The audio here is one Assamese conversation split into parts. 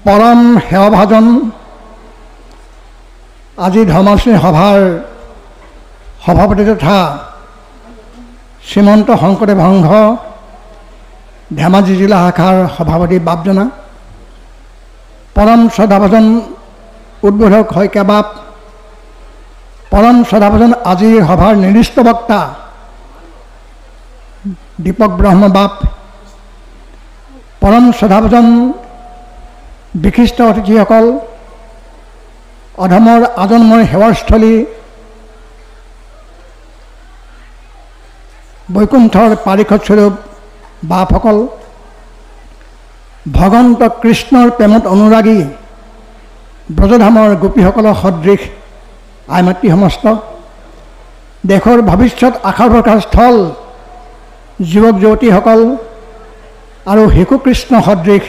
পৰম সেৱাভাজন আজি ধৰ্মাশ্ৰমী সভাৰ সভাপতি তথা শ্ৰীমন্ত শংকৰদেৱ সংঘ ধেমাজি জিলা শাখাৰ সভাপতি বাপজনা, পৰম শ্ৰদ্ধাভাজন উদ্বোধক শইকীয়া বাপ, পৰম শ্ৰদ্ধাভাজন আজিৰ সভাৰ নিৰ্দিষ্ট বক্তা দীপক ব্ৰহ্ম বাপ, পৰম শ্ৰদ্ধাভাজন বিশিষ্ট অতিথিসকল, অধমৰ আজন্মৰ সেৱাস্থলী বৈকুণ্ঠৰ পাৰিষদ স্বৰূপ বাপসকল, ভগৱন্ত কৃষ্ণৰ প্ৰেমত অনুৰাগী ব্ৰজধামৰ গোপীসকলৰ সদৃশ আই মাতৃ সমস্ত, দেশৰ ভৱিষ্যত আশা ভৰসাৰ স্থল যুৱক যুৱতীসকল আৰু শিশু কৃষ্ণ সদৃশ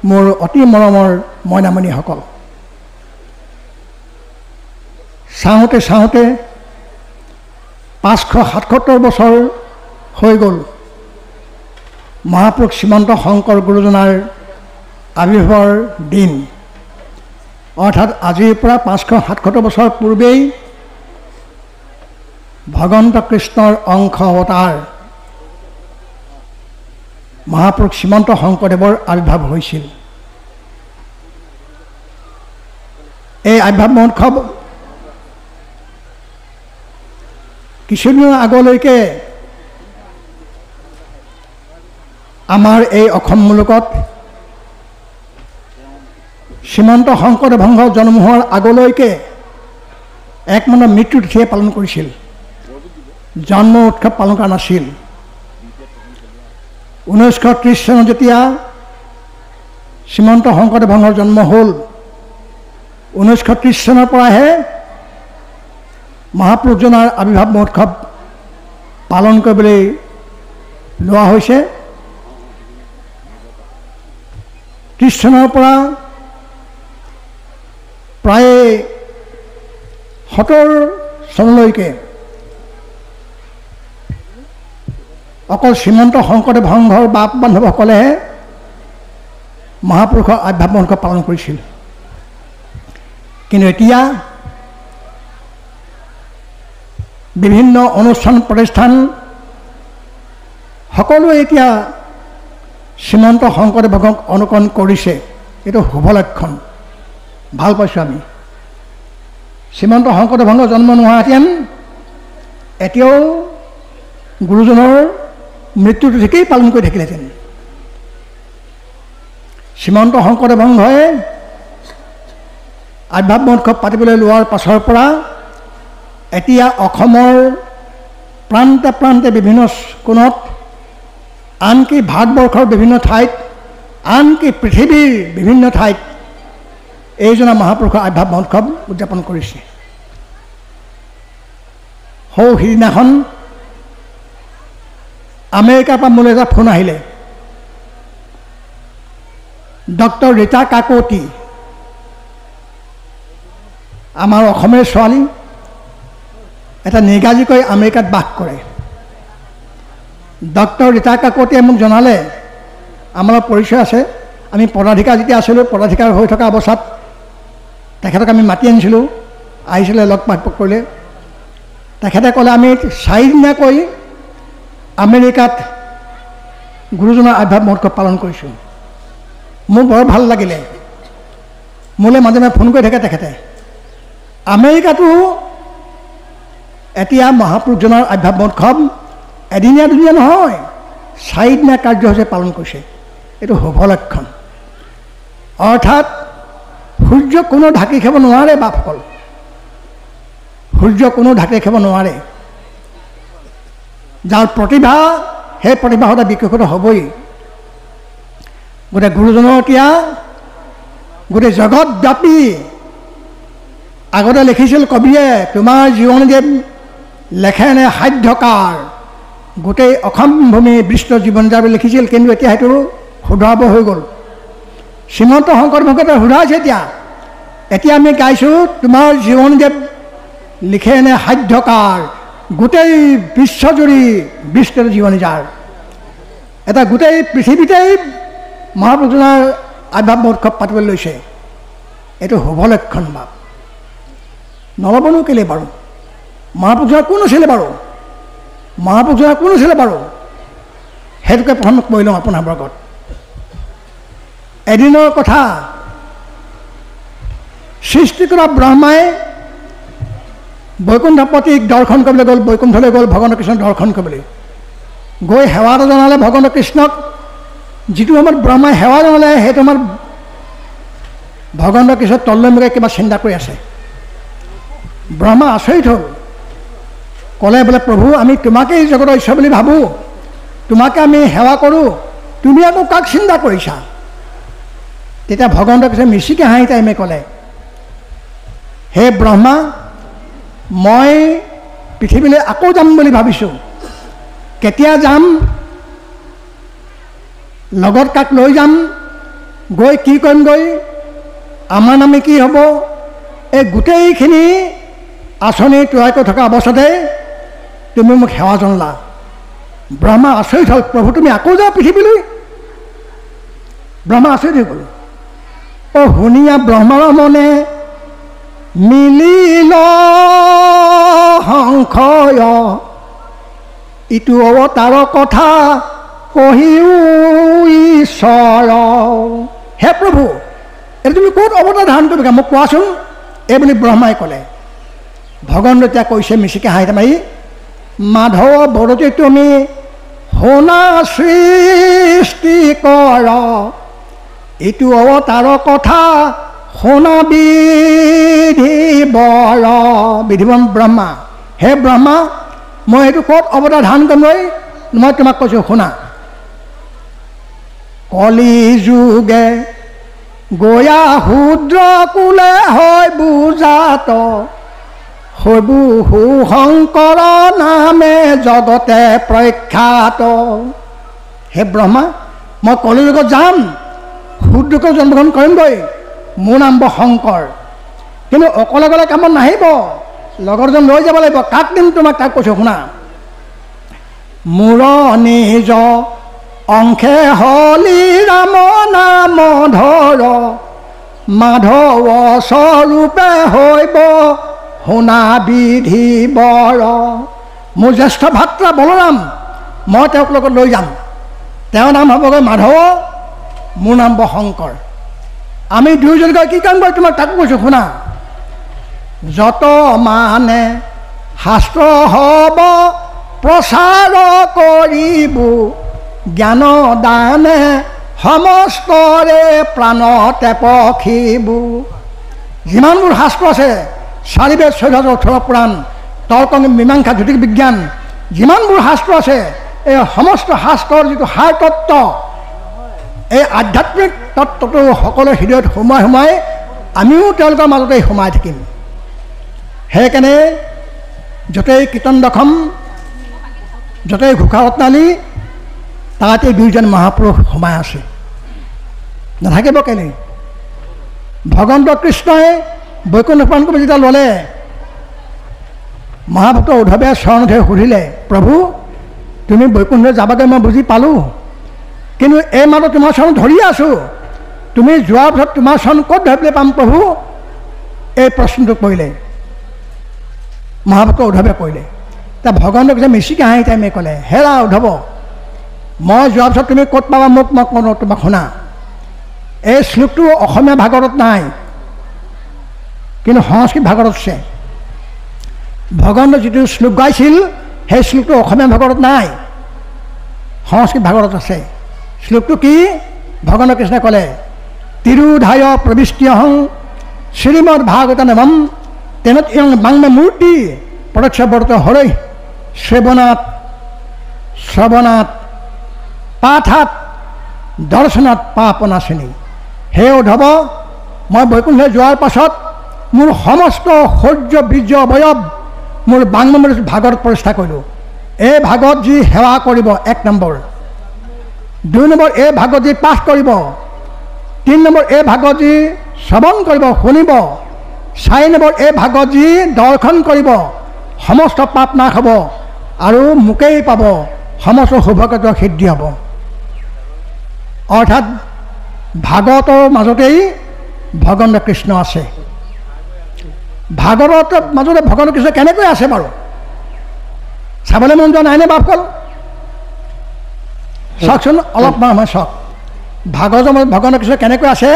মোৰ অতি মৰমৰ মইনামণিসকল, চাওঁতে চাওঁতে 577 বছৰ হৈ গ'ল মহাপুৰুষ শ্ৰীমন্ত শংকৰ গুৰুজনাৰ আবিৰ্ভাৱৰ দিন। অৰ্থাৎ আজিৰ পৰা 577 বছৰ পূৰ্বেই ভগৱন্ত কৃষ্ণৰ অংশ অৱতাৰ মহাপুৰুষ শ্ৰীমন্ত শংকৰদেৱৰ আবিৰ্ভাৱ হৈছিল। এই আবিৰ্ভাৱ মহোৎসৱ কিছুদিনৰ আগলৈকে আমাৰ এই অসম মুলুকত শ্ৰীমন্ত শংকৰদেৱ সংঘ জন্ম হোৱাৰ আগলৈকে একমাত্ৰ মৃত্যু তিথিয়ে পালন কৰিছিল, জন্ম উৎসৱ পালন কৰা নাছিল। 1930 চনত যেতিয়া শ্ৰীমন্ত শংকৰদেৱ সংঘৰ জন্ম হ'ল, 1930 চনৰ পৰাহে মহাপুৰুষজনাৰ আবিৰ্ভাৱ মহোৎসৱ পালন কৰিবলৈ লোৱা হৈছে। 30 চনৰ পৰা প্ৰায় 70 চনলৈকে অকল শ্ৰীমন্ত শংকৰদেৱ সংঘৰ বাপ বান্ধৱসকলেহে মহাপুৰুষৰ আবিৰ্ভাৱ মহোৎসৱ পালন কৰিছিল। কিন্তু এতিয়া বিভিন্ন অনুষ্ঠান প্ৰতিষ্ঠান সকলোৱে এতিয়া শ্ৰীমন্ত শংকৰদেৱক অনুকৰণ কৰিছে। এইটো শুভ লক্ষণ, ভাল পাইছোঁ আমি। শ্ৰীমন্ত শংকৰদেৱ সংঘ জন্ম নোহোৱাহেঁতেন এতিয়াও গুৰুজনৰ মৃত্যু তিথিকেই পালন কৰি থাকিলেহেঁতেন। শ্ৰীমন্ত শংকৰদেৱ সংঘই আবিৰ্ভাৱ মহোৎসৱ পাতিবলৈ লোৱাৰ পাছৰ পৰা এতিয়া অসমৰ প্ৰান্তে প্ৰান্তে বিভিন্ন কোণত, আনকি ভাৰতবৰ্ষৰ বিভিন্ন ঠাইত, আনকি পৃথিৱীৰ বিভিন্ন ঠাইত এইজনা মহাপুৰুষৰ আবিৰ্ভাৱ মহোৎসৱ উদযাপন কৰিছে। সৌ সিদিনাখন আমেৰিকাৰ পৰা মোলৈ এটা ফোন আহিলে। ডক্টৰ ৰীতা কাকতি, আমাৰ অসমীয়া ছোৱালী, এটা নিগাজিকৈ আমেৰিকাত বাস কৰে। ডক্টৰ ৰীতা কাকতিয়ে মোক জনালে, আমাৰ পৰিচয় আছে, আমি পদাধিকাৰ যেতিয়া আছিলোঁ, পদাধিকাৰ হৈ থকা অৱস্থাত তেখেতক আমি মাতি আনিছিলোঁ, আহিছিলে, লগ পাক কৰিলে। তেখেতে ক'লে আমি 4 দিনীয়াকৈ আমেৰিকাত গুৰুজনাৰ আবিৰ্ভাৱ মহোৎসৱ পালন কৰিছোঁ। মোৰ বৰ ভাল লাগিলে। মোলৈ মাজে মাজে ফোন কৰি থাকে তেখেতে। আমেৰিকাতো এতিয়া মহাপুৰুষজনাৰ আবিৰ্ভাৱ মহোৎসৱ এদিনীয়া দুদিনীয়া নহয়, 4 দিনীয়া কাৰ্যসূচী পালন কৰিছে। এইটো শুভ লক্ষণ। অৰ্থাৎ সূৰ্য কোনো ঢাকি খাব নোৱাৰে বাপসকল, সূৰ্য কোনো ঢাকি খাব নোৱাৰে। যাৰ প্ৰতিভা, সেই প্ৰতিভা সদায় বিকশিত হ'বই। গোটেই গুৰুজনৰ এতিয়া গোটেই জগতব্যাপী, আগতে লিখিছিল কবিয়ে, তোমাৰ জীৱনদেৱ লেখেনে সাধ্যকাৰ, গোটেই অসম ভূমি বিষ্ট জীৱন যাৰ বুলি লিখিছিল। কিন্তু এতিয়া সেইটো শুধৰাব হৈ গ'ল। শ্ৰীমন্ত শংকৰদেৱকে শুধৰাইছে। এতিয়া আমি গাইছোঁ, তোমাৰ জীৱনদেৱ লিখেনে সাধ্যকাৰ, গোটেই বিশ্বজুৰি বিস্তৃত জীৱনী যাৰ। এটা গোটেই পৃথিৱীতেই মহাপুৰুষজনাৰ আবিৰ্ভাৱ মহোৎসৱ পাতিবলৈ লৈছে, এইটো শুভ লক্ষণ ভাৱ। নল'বনো কেলৈ বাৰু? মহাপুৰুষজনা কোন আছিলে বাৰু? মহাপুৰুষজনা কোন আছিলে বাৰু? সেইটোকে প্ৰথম কৈ লওঁ আপোনাৰ বৰ্গত। এদিনৰ কথা, সৃষ্টি কৰা ব্ৰহ্মাই বৈকুণ্ঠপতিক দৰ্শন কৰিবলৈ গ'ল, বৈকুণ্ঠলৈ গ'ল ভগৱান কৃষ্ণক দৰ্শন কৰিবলৈ। গৈ সেৱা জনালে ভগৱান কৃষ্ণক। যিটো সময়ত ব্ৰহ্মাই সেৱা জনালে সেইটো সময়ত ভগৱান কৃষ্ণ তললৈ কিবা চিন্তা কৰি আছে। ব্ৰহ্মা আচৰিত হ'ল, ক'লে বোলে প্ৰভু আমি তোমাকেই জগতৰ ঈশ্বৰ বুলি ভাবোঁ, তোমাকে আমি সেৱা কৰোঁ, তুমি আকৌ কাক চিন্তা কৰিছা? তেতিয়া ভগৱান কৃষ্ণ মিচিকে হাঁহি টাইমে ক'লে, হে ব্ৰহ্মা, মই পৃথিৱীলৈ আকৌ যাম বুলি ভাবিছোঁ। কেতিয়া যাম, লগত কাক লৈ যাম, গৈ কি কৰিমগৈ, আমাৰ নামে কি হ'ব, এই গোটেইখিনি আঁচনি তৈয়াৰ কৰি থকা অৱস্থাতে তুমি মোক সেৱা জনালা। ব্ৰহ্মা আচৰিত হ'ল, প্ৰভু তুমি আকৌ যাওঁ পৃথিৱীলৈ? ব্ৰহ্মা আচৰিত হৈ গ'ল। অ' শুনিয়া ব্ৰহ্মাৰ মনে মিলিল সংশয়, ইটো অৱতাৰ কথা কহিও ঈশ্বৰ। হে প্ৰভু, এইটো তুমি ক'ত অৱতাৰ ধাৰণ কৰিবা মোক কোৱাচোন, এই বুলি ব্ৰহ্মাই ক'লে। ভগৱান এতিয়া কৈছে মিচিকে হাঁহি মাৰি, মাধৱ বৰতে তুমি শুনা সৃষ্টি কৰ, ইটো অৱতাৰ কথা শুনা বিধিবৰ। বিধিবন ব্ৰহ্মা, হে ব্ৰহ্মা, মই এইটো ক'ত অৱতাৰ ধাৰণ কৰিম, মই তোমাক কৈছোঁ শুনা। কলি যুগে গয়া শূদ্ৰ কুলে হয় বুজাত, হবু শংকৰ নামে জগতে প্ৰখ্যাত। হে ব্ৰহ্মা, মই কলিযুগত যাম, শূদ্ৰকৈ জন্মগ্ৰহণ কৰিমগৈ, মোৰ নাম ব শংকৰ। কিন্তু অকলে অকলে কামত নাহিব, লগৰ এজন লৈ যাব লাগিব। কাক দিম তোমাক, তাক কৈছোঁ শুনা। মোৰ নিজ অংশে হলি ৰাম নাম ধৰ, মাধৱ স্বৰূপে হৈব শুনা বিধি বৰ। মোৰ জ্যেষ্ঠ ভাতৃ বলৰাম, মই তেওঁক লগত লৈ যাম। তেওঁৰ নাম হ'বগৈ মাধৱ, মোৰ নাম ব শংকৰ। আমি দুয়োজনকৈ কি কাম কৰি তোমাক তাকো কৈছোঁ শুনা। যত মানে শাস্ত্ৰ হ'ব প্ৰচাৰ কৰিব, জ্ঞান দানে সমস্তৰে প্ৰাণতে পখিব। যিমানবোৰ শাস্ত্ৰ আছে, 4 বেদ 14 পুৰাণ, তৰ্ক মীমাংসা জ্যোতিষ বিজ্ঞান, যিমানবোৰ শাস্ত্ৰ আছে, এই সমস্ত শাস্ত্ৰৰ যিটো সাৰ তত্ত্ব, এই আধ্যাত্মিক তত্ত্বটো সকলোৰে হৃদয়ত সোমাই সোমাই আমিও তেওঁলোকৰ মাজতে সোমাই থাকিম। সেইকাৰণে য'তেই কীৰ্তন দশম, য'তেই ঘোষা ৰত্নালী, তাতে দুইজন মহাপুৰুষ সোমাই আছে, নাথাকিব কেলৈ? ভগৱন্ত কৃষ্ণই বৈকুণ্ঠ প্ৰাণ কৰিব যেতিয়া ল'লে, মহাভক্ত উদ্ধৱে চৰণত সুধিলে, প্ৰভু তুমি বৈকুণ্ঠলৈ যাবাগৈ মই বুজি পালোঁ, কিন্তু এই মাত্ৰ তোমাৰ চৰণ ধৰি আছোঁ, তুমি যোৱাৰ পিছত তোমাৰ চৰণ ক'ত ধৰিবলৈ পাম প্ৰভু? এই প্ৰশ্নটো কৰিলে মহাভক্ত উদ্ধৱে কৰিলে। তা ভগৱানক যে মিচিকে হাঁহি টাইমে ক'লে, হেৰা উদ্ধৱ, মই যোৱাৰ পিছত তুমি ক'ত পাবা মোক মই কওঁ তোমাক শুনা। এই শ্লোকটো অসমীয়া ভাগৱতত নাই, কিন্তু সংস্কৃত ভাগৱতত আছে। ভগৱানে যিটো শ্লোক গাইছিল সেই শ্লোকটো অসমীয়া ভাগৱতত নাই, সংস্কৃত ভাগৱতত আছে। শ্লোকটো কি? ভগৱান কৃষ্ণই ক'লে, তিৰুধায় প্ৰবিষ্ট্যহং শ্ৰীমদ ভাগৱত নৱম তেনত ইয়ং বাংমে মূৰ্তি প্ৰদক্ষ বৰ্ত হৰৈ শ্ৰৱণাত পাঠাত দৰ্শনাত পাপনাশিনী। হে উদ্ধৱ, মই বৈকুণ্ঠলৈ যোৱাৰ পাছত মোৰ সমস্ত শৌৰ্য বীৰ্য অৱয়ব মোৰ বাংমে ভাগৱত প্ৰতিষ্ঠা কৰিলোঁ। এই ভাগৱত যি সেৱা কৰিব 1 নম্বৰ, 2 নম্বৰ এই ভাগৱত যি পাঠ কৰিব, 3 নম্বৰ এই ভাগৱত যি শ্ৰৱণ কৰিব শুনিব, 4 নম্বৰ এই ভাগৱত যি দৰ্শন কৰিব, সমস্ত পাপ নাশ হ'ব আৰু মোকেই পাব, সমস্ত সৌভাগ্য সিদ্ধি হ'ব। অৰ্থাৎ ভাগৱতৰ মাজতেই ভগৱান কৃষ্ণ আছে। ভাগৱতৰ মাজতে ভগৱান কৃষ্ণ কেনেকৈ আছে বাৰু চাবলৈ মন যোৱা নাইনে বাপকল? চাওকচোন অলপমান সময় চাওক ভাগৱতৰ মাজত ভগৱান কৃষ্ণ কেনেকৈ আছে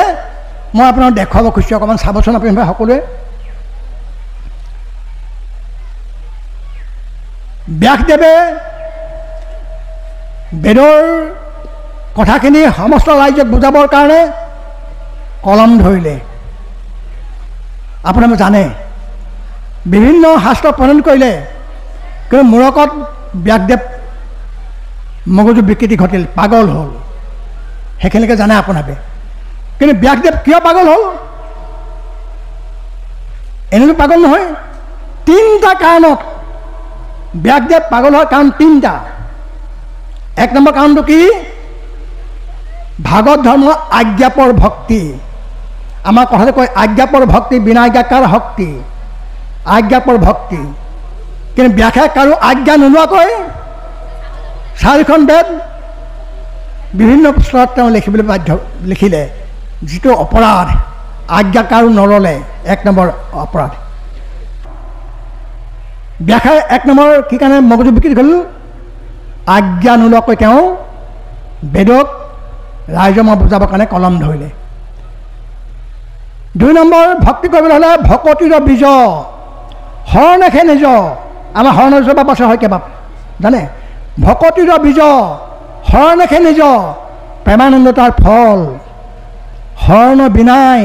মই আপোনাক দেখুৱাব খুজিছোঁ। অকণমান চাবচোন আপুনি সকলোৱে। ব্যাসদেৱে বেদৰ কথাখিনি সমস্ত ৰাইজক বুজাবৰ কাৰণে কলম ধৰিলে। আপোনালোকে জানে বিভিন্ন শাস্ত্ৰ প্ৰণয়ন কৰিলে, কিন্তু মূৰকত ব্যাসদেৱ মগজু বিকৃতি ঘটিল, পাগল হ'ল। সেইখিনিকে জানে আপোনালোকে। কিন্তু ব্যাসদেৱ কিয় পাগল হ'ল? এনেতো পাগল নহয়। 3টা কাৰণত ব্যাসদেৱ পাগল হয়। কাৰণ 3টা। 1 নম্বৰ কাৰণটো কি? ভাগৱত ধৰ্ম আজ্ঞাপৰ ভক্তি। আমাৰ কথাতে কয় আজ্ঞাপৰ ভক্তি বিনা আজ্ঞাকাৰ শক্তি। আজ্ঞাপৰ ভক্তি। কিন্তু ব্যাসে কাৰো আজ্ঞা নোলোৱাকৈ 4খন বেদ বিভিন্ন স্তৰত তেওঁ লিখিবলৈ লিখিলে, যিটো অপৰাধ। আজ্ঞা কাৰো নল'লে 1 নম্বৰ অপৰাধ। ব্যাসে 1 নম্বৰ কি কাৰণে মগজু বিকৃতি হ'ল? আজ্ঞা নোলোৱাকৈ তেওঁ বেদক ৰাইজক বুজাবৰ কাৰণে কলম ধৰিলে। 2 নম্বৰ ভক্তি কৰিবলৈ হ'লে ভকতিৰ বীজ হৰণেখে নিজ। আমাৰ হৰণৰ বাপ আছে হয় কেবাপ জানে? ভকতিৰ বীজ হৰণেখে নিজ প্ৰেমানন্দ তাৰ ফল। হৰণ বিনাই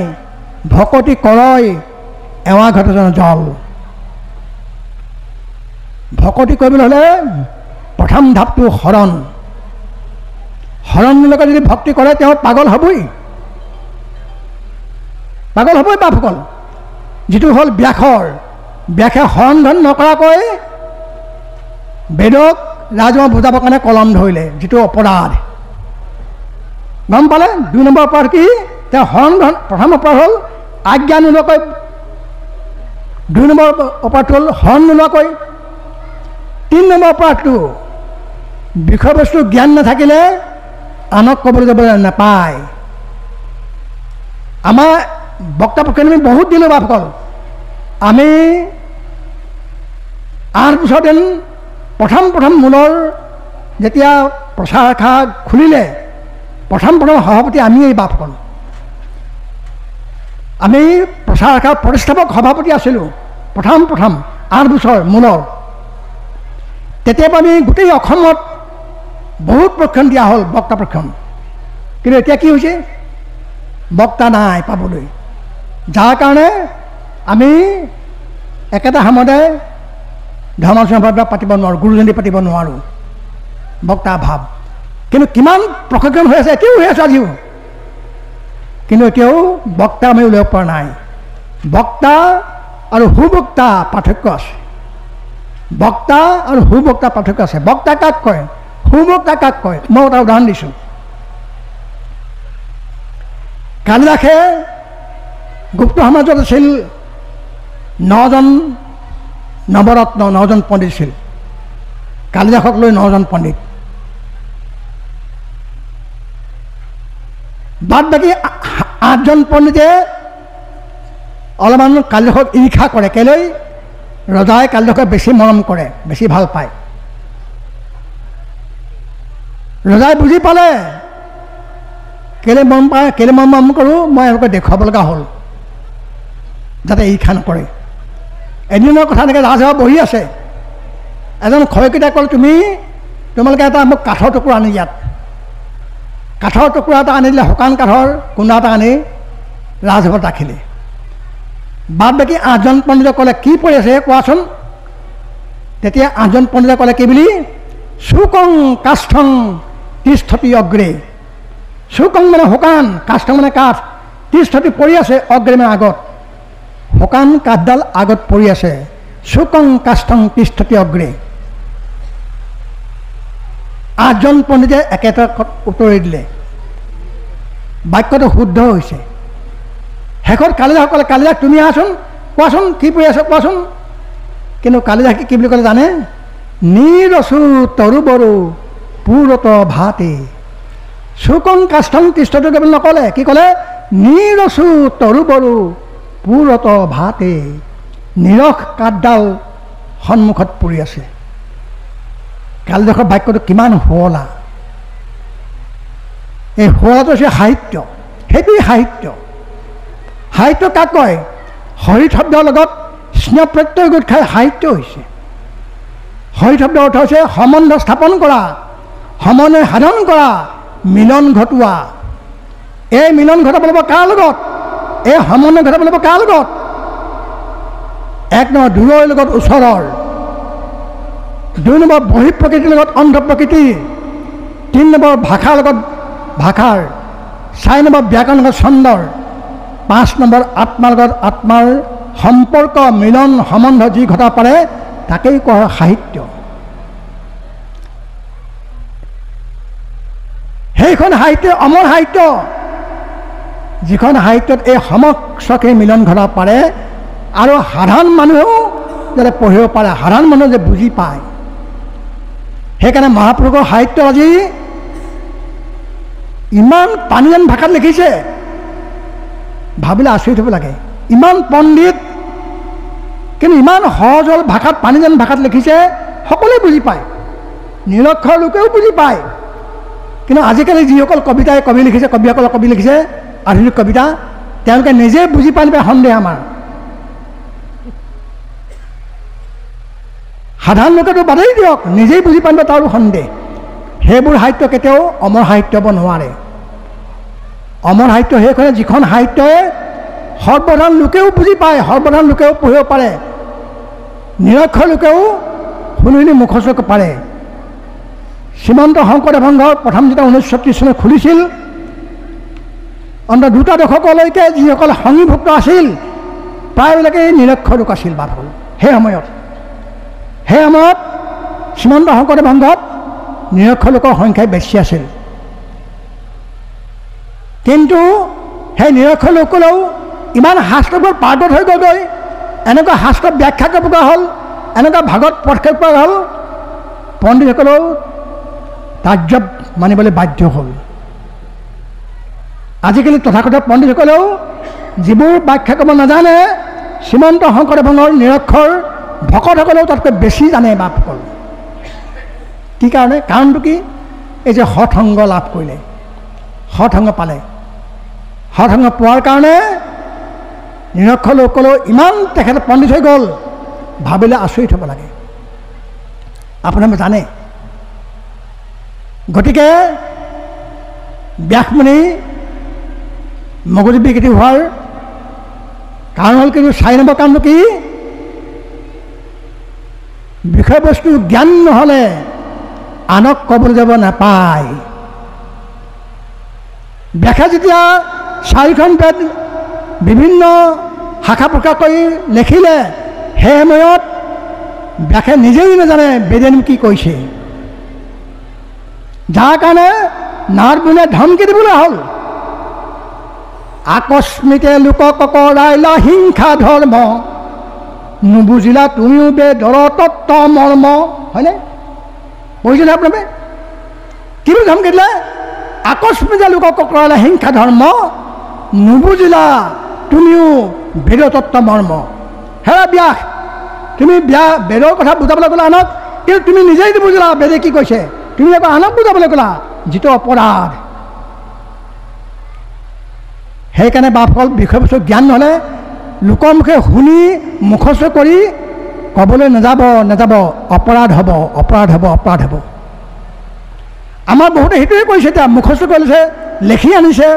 ভকতি কৰয় এৱা ঘটজন জল। ভকতি কৰিবলৈ হ'লে প্ৰথম ধাপটো হৰণ। হৰণলৈকে যদি ভক্তি কৰে তেওঁ পাগল হ'বই। পাগল হ'বই বাপসকল। যিটো হ'ল ব্যাসৰ। ব্যাসে হৰণ ধন নকৰাকৈ বেদক ৰাজক বুজাবৰ কাৰণে কলম ধৰিলে, যিটো অপৰাধ। গম পালে? 2 নম্বৰ অপৰাধ কি? তেওঁ হৰণ ধন। প্ৰথম অপৰাধ হ'ল আজ্ঞা নোলোৱাকৈ। 2 নম্বৰ অপৰাধ হ'ল হৰণ নোলোৱাকৈ। 3 নম্বৰ অপৰাধটো বিষয়বস্তু জ্ঞান নাথাকিলে আনক ক'বলৈ যাব নাপায়। আমাৰ বক্তা পক্ষে আমি বহুত দিলোঁ বাপসকল। আমি 8 বছৰ দিন প্ৰথম মূলৰ যেতিয়া প্ৰচাৰ শাখা খুলিলে প্ৰথম সভাপতি আমিয়েই বাপসকল। আমি প্ৰচাৰ শাখাৰ প্ৰতিষ্ঠাপক সভাপতি আছিলোঁ প্ৰথম 8 বছৰ মূলৰ। তেতিয়াৰ পৰা আমি গোটেই অসমত বহুত প্ৰশিক্ষণ দিয়া হ'ল, বক্তা প্ৰশিক্ষণ। কিন্তু এতিয়া কি হৈছে? বক্তা নাই পাবলৈ। যাৰ কাৰণে আমি একেটা সময়তে ধৰ্মালোচনাবিলাক পাতিব নোৱাৰোঁ, গুৰুজনী পাতিব নোৱাৰোঁ, বক্তা অভাৱ। কিন্তু কিমান প্ৰশিক্ষণ হৈ আছে, এতিয়াও হৈ আছে আজিও। কিন্তু এতিয়াও বক্তা আমি উলিয়াব পৰা নাই। বক্তা আৰু সুবক্তা পাৰ্থক্য আছে। বক্তা আৰু সুবক্তা পাৰ্থক্য আছে। বক্তা কাক কয়? সুবক্তা কাক কয়? মই এটা উদাহৰণ দিছোঁ। কালিদাসে গুপ্ত সমাজত আছিল 9জন নৱৰত্ন, 9জন পণ্ডিত আছিল। কালিদাসক লৈ 9জন পণ্ডিত। বাদ বাকী 8জন পণ্ডিতে অলপমান কালিদাসক ঈৰ্ষা কৰে। কেলৈ? ৰজাই কালিদাসক বেছি মৰম কৰে, বেছি ভাল পায়। ৰজাই বুজি পালে কেলৈ মৰম পায়, কেলৈ মই মৰম কৰোঁ, মই এওঁলোকক দেখুৱাব লগা হ'ল যাতে ঈৰ্ষা নকৰে। এদিনৰ কথা এনেকৈ ৰাজসভা বহি আছে। এজন খৰকেইটাই ক'লে তোমালোকে এটা মোক কাঠৰ টুকুৰা আনি ইয়াত। কাঠৰ টুকুৰা এটা আনি দিলে, শুকান কাঠৰ কুন্দা এটা আনি ৰাজসভাত ৰাখিলে। বাদ বাকী 8জন পণ্ডিতে ক'লে কি পৰি আছে কোৱাচোন। তেতিয়া 8জন পণ্ডিতে ক'লে কি বুলি? চুকং কাষ্ঠং তিষ্ঠতি অগ্ৰে। চুকং মানে শুকান, কাষ্ঠং মানে কাঠ, তিষ্ঠতি পৰি আছে, অগ্ৰে মানে আগত। শুকান কাঠডাল আগত পৰি আছে। চুকং কাষ্ঠং তিষ্ঠতি অগ্ৰে। 8জন পণ্ডিতে একেটা উত্তৰি দিলে। বাক্যটো শুদ্ধ হৈছে। শেষত কালিদাসক ক'লে কালিদাস তুমি আহাচোন, কোৱাচোন কি পৰি আছে কোৱাচোন। কিন্তু কালিদাসে কি বুলি ক'লে জানে? নিৰচু তৰু বৰু পুৰত ভাতে চুকং কাষ্ঠং তিষ্ঠটো বুলি নক'লে, কি ক'লে? নিৰচু তৰু বৰু পুৰত ভাতে, নিৰখ কাঠডাল সন্মুখত পৰি আছে। কালিদাসৰ বাক্যটো কিমান শুৱলা! এই শুৱলাটো হৈছে সাহিত্য, সেইটোৱেই সাহিত্য। সাহিত্য কাক কয়? হৰিত শব্দৰ লগত স্নেহ প্ৰত্যয় গোট খাই সাহিত্য হৈছে। হৰিত শব্দৰ অৰ্থ হৈছে সম্বন্ধ স্থাপন কৰা, সমন্বয় সাধন কৰা, মিলন ঘটোৱা। এই মিলন ঘটাব লাগিব কাৰ লগত? এই সমন্বয় ঘটাব লাগিব কাৰ লগত? এক নম্বৰ দূৰৰ লগত ওচৰৰ, দুই নম্বৰ বহি প্ৰকৃতিৰ লগত অন্ধ প্ৰকৃতিৰ, তিনি নম্বৰ ভাষাৰ লগত ভাষাৰ, চাৰি নম্বৰ ব্যাকৰণৰ লগত ছন্দৰ, পাঁচ নম্বৰ আত্মাৰ লগত আত্মাৰ সম্পৰ্ক, মিলন সম্বন্ধ যি ঘটা পাৰে তাকেই কোৱা হয় সাহিত্য। সেইখন সাহিত্য অমৰ সাহিত্য, যিখন সাহিত্যত এই সমস্বকে মিলন ঘটা পাৰে আৰু সাধাৰণ মানুহেও যাতে পঢ়িব পাৰে, সাধাৰণ মানুহে যে বুজি পায়। সেইকাৰণে মহাপুৰুষৰ সাহিত্য আজি ইমান পানীয়ান ভাষাত লিখিছে, ভাবিলে আচৰিত হ'ব লাগে। ইমান পণ্ডিত, কিন্তু ইমান সহজ ভাষাত পানীজান ভাষাত লিখিছে, সকলোৱে বুজি পায়, নিৰক্ষৰ লোকেও বুজি পায়। কিন্তু আজিকালি যিসকল কবি লিখিছে, কবিসকলে কবি লিখিছে আধুনিক কবিতা, তেওঁলোকে নিজে বুজি পাই নাপায় সন্দেহ আমাৰ। সাধাৰণ লোকেতো বাদেই দিয়ক, নিজেই বুজি পাই নাপায় তাৰো সন্দেহ। সেইবোৰ সাহিত্য কেতিয়াও অমৰ সাহিত্য হ'ব নোৱাৰে। অমৰ সাহিত্য সেইখনে যিখন সাহিত্যই সৰ্বসাধাৰণ লোকেও বুজি পায়, সৰ্বসাধাৰণ লোকেও পঢ়িব পাৰে, নিৰক্ষৰ লোকেও শুনি মুখস্থ পাৰে। শ্ৰীমন্ত শংকৰদেৱ সংঘৰ প্ৰথম যেতিয়া 1936 চনত খুলিছিল, অন্তত দুটা দশকলৈকে যিসকল সংগীভুক্ত আছিল প্ৰায়বিলাকেই নিৰক্ষৰ লোক আছিল বাপ হ'ল। সেই সময়ত শ্ৰীমন্ত শংকৰদেৱ সংঘত নিৰক্ষৰ লোকৰ সংখ্যাই বেছি আছিল। কিন্তু সেই নিৰক্ষৰ লোকসকলেও ইমান শাস্ত্ৰবোৰ পাৰ্গত হৈ গ'লগৈ, এনেকুৱা শাস্ত্ৰ ব্যাখ্যা কৰিব পৰা হ'ল, এনেকুৱা ভাগত প্ৰক্ষেপ কৰা হ'ল, পণ্ডিতসকলেও তাজ্জব মানিবলৈ বাধ্য হ'ল। আজিকালি তথাকথিত পণ্ডিতসকলেও যিবোৰ ব্যাখ্যা কৰিব নাজানে, শ্ৰীমন্ত শংকৰদেৱ সংঘৰ নিৰক্ষৰ ভকতসকলেও তাতকৈ বেছি জানে বাপসকল। কি কাৰণে? কাৰণটো কি? এই যে সৎসংগ লাভ কৰিলে, সৎসংগ পালে, সৎসংগ পোৱাৰ কাৰণে নিৰক্ষৰ লোকসকলেও ইমান তেখেত পণ্ডিত হৈ গ'ল, ভাবিলে আচৰিত হ'ব লাগে। আপোনালোকে জানে, গতিকে ব্যাসমুনি মগজু বিকৃতি হোৱাৰ কাৰণ হ'ল কিন্তু 4 নম্বৰ কাৰণটো কি? বিষয়বস্তু জ্ঞান নহ'লে আনক ক'বলৈ যাব নাপায়। ব্যাসে যেতিয়া 4খন বেদ বিভিন্ন শাখা প্ৰশাখা কৰি লিখিলে, সেই সময়ত ব্যাসে নিজেই নাজানে বেদেনো কি কৈছে, যাৰ কাৰণে নাৰদ মুনিয়ে ধমকি দিবলৈ হ'ল। আকস্মিতে লোকক কৰাইলা হিংসা ধৰ্ম, নুবুজিলা তুমিও বেদৰ তত্ত্ব মৰ্ম। হয়নে? পঢ়িছেনে আপোনালোকে? কি বুলি ধমকি দিলে? আকস্মিতে লোকক কৰাইলা হিংসা ধৰ্ম, নুবুজিলা তুমিও বেদৰ তত্ত্ব মৰ্ম। হেৰা ব্যাস, তুমি বেদৰ কথা বুজাবলৈ গ'লা আনক, কিন্তু তুমি নিজেই নুবুজিলা বেদে কি কৈছে, তুমি আকৌ আনক বুজাবলৈ গ'লা, যিটো অপৰাধ। সেইকাৰণে বাপসকল বিষয়বস্তু জ্ঞান নহ'লে লোকৰ মুখে শুনি মুখস্থ কৰি ক'বলৈ নাযাব, অপৰাধ হ'ব, অপৰাধ হ'ব, অপৰাধ হ'ব। আমাৰ বহুতে সেইটোৱে কৰিছে, এতিয়া মুখস্থ কৰিছে, লিখি আনিছে,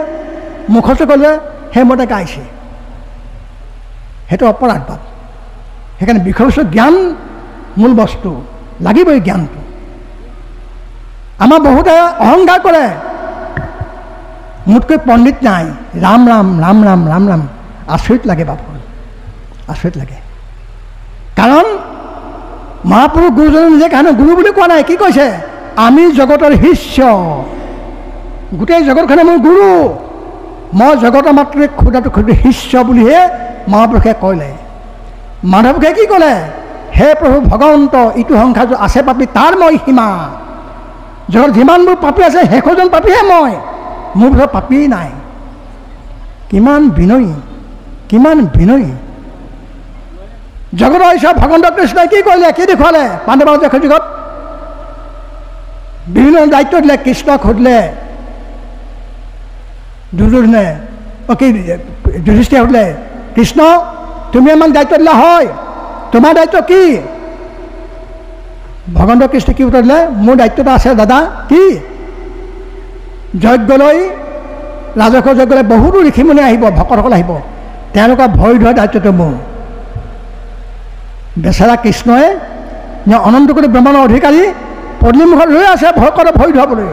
মুখস্থ কৰিলে সেইমতে গাইছে, সেইটো অপৰাধ বাপ। সেইকাৰণে বিষয়বস্তু জ্ঞান মূল বস্তু, লাগিবই জ্ঞানটো। আমাৰ বহুতে অহংকাৰ কৰে, মোতকৈ পণ্ডিত নাই, ৰাম ৰাম ৰাম ৰাম ৰাম ৰাম। আচৰিত লাগে বাপৰ, আচৰিত লাগে। কাৰণ মহাপুৰুষ গুৰুজনে নিজে কাৰণে গুৰু বুলি কোৱা নাই, কি কৈছে? আমি জগতৰ শিষ্য, গোটেই জগতখনে মোৰ গুৰু, মই জগতৰ মাত্ৰ ক্ষুদ্ৰটো ক্ষুদ্ৰ শিষ্য বুলিহে মহাপুৰুষে ক'লে। মাধৱকে কি ক'লে? হে প্ৰভু ভগৱন্ত, ইটো সংসাৰ আছে পাপী তাৰ মই সীমা, জগত যিমানবোৰ পাপী আছে শেষৰজন পাপীহে মই। মোৰ ভিতৰত পাপী নাই। কিমান বিনয়ী, কিমান বিনয়ী। জগতৰ ঈশ্বৰ ভগৱন্ত কৃষ্ণই কি কৰিলে, কি দেখুৱালে পাণ্ডৱৰ যুগত? বিভিন্ন দায়িত্ব দিলে। কৃষ্ণক সুধিলে দুৰ্যোধনে, কি যুধিষ্ঠিৰে সুধিলে, কৃষ্ণ তুমি আমাক দায়িত্ব দিলা হয়, তোমাৰ দায়িত্ব কি? ভগৱন্ত কৃষ্ণই কি উত্তৰ দিলে? মোৰ দায়িত্বটা আছে দাদা। কি? যজ্ঞলৈ, ৰাজসৰ যজ্ঞলৈ বহুতো ঋষিমুনি আহিব, ভকতসকল আহিব, তেওঁলোকৰ ভৰি ধোৱা দায়িত্বটো মোৰ। বেচেৰা কৃষ্ণই অনন্ত কোটি ব্ৰহ্মাণ্ডৰ অধিকাৰী পদূলিমুখত ৰৈ আছে ভকতৰ ভৰি ধোৱাবলৈ।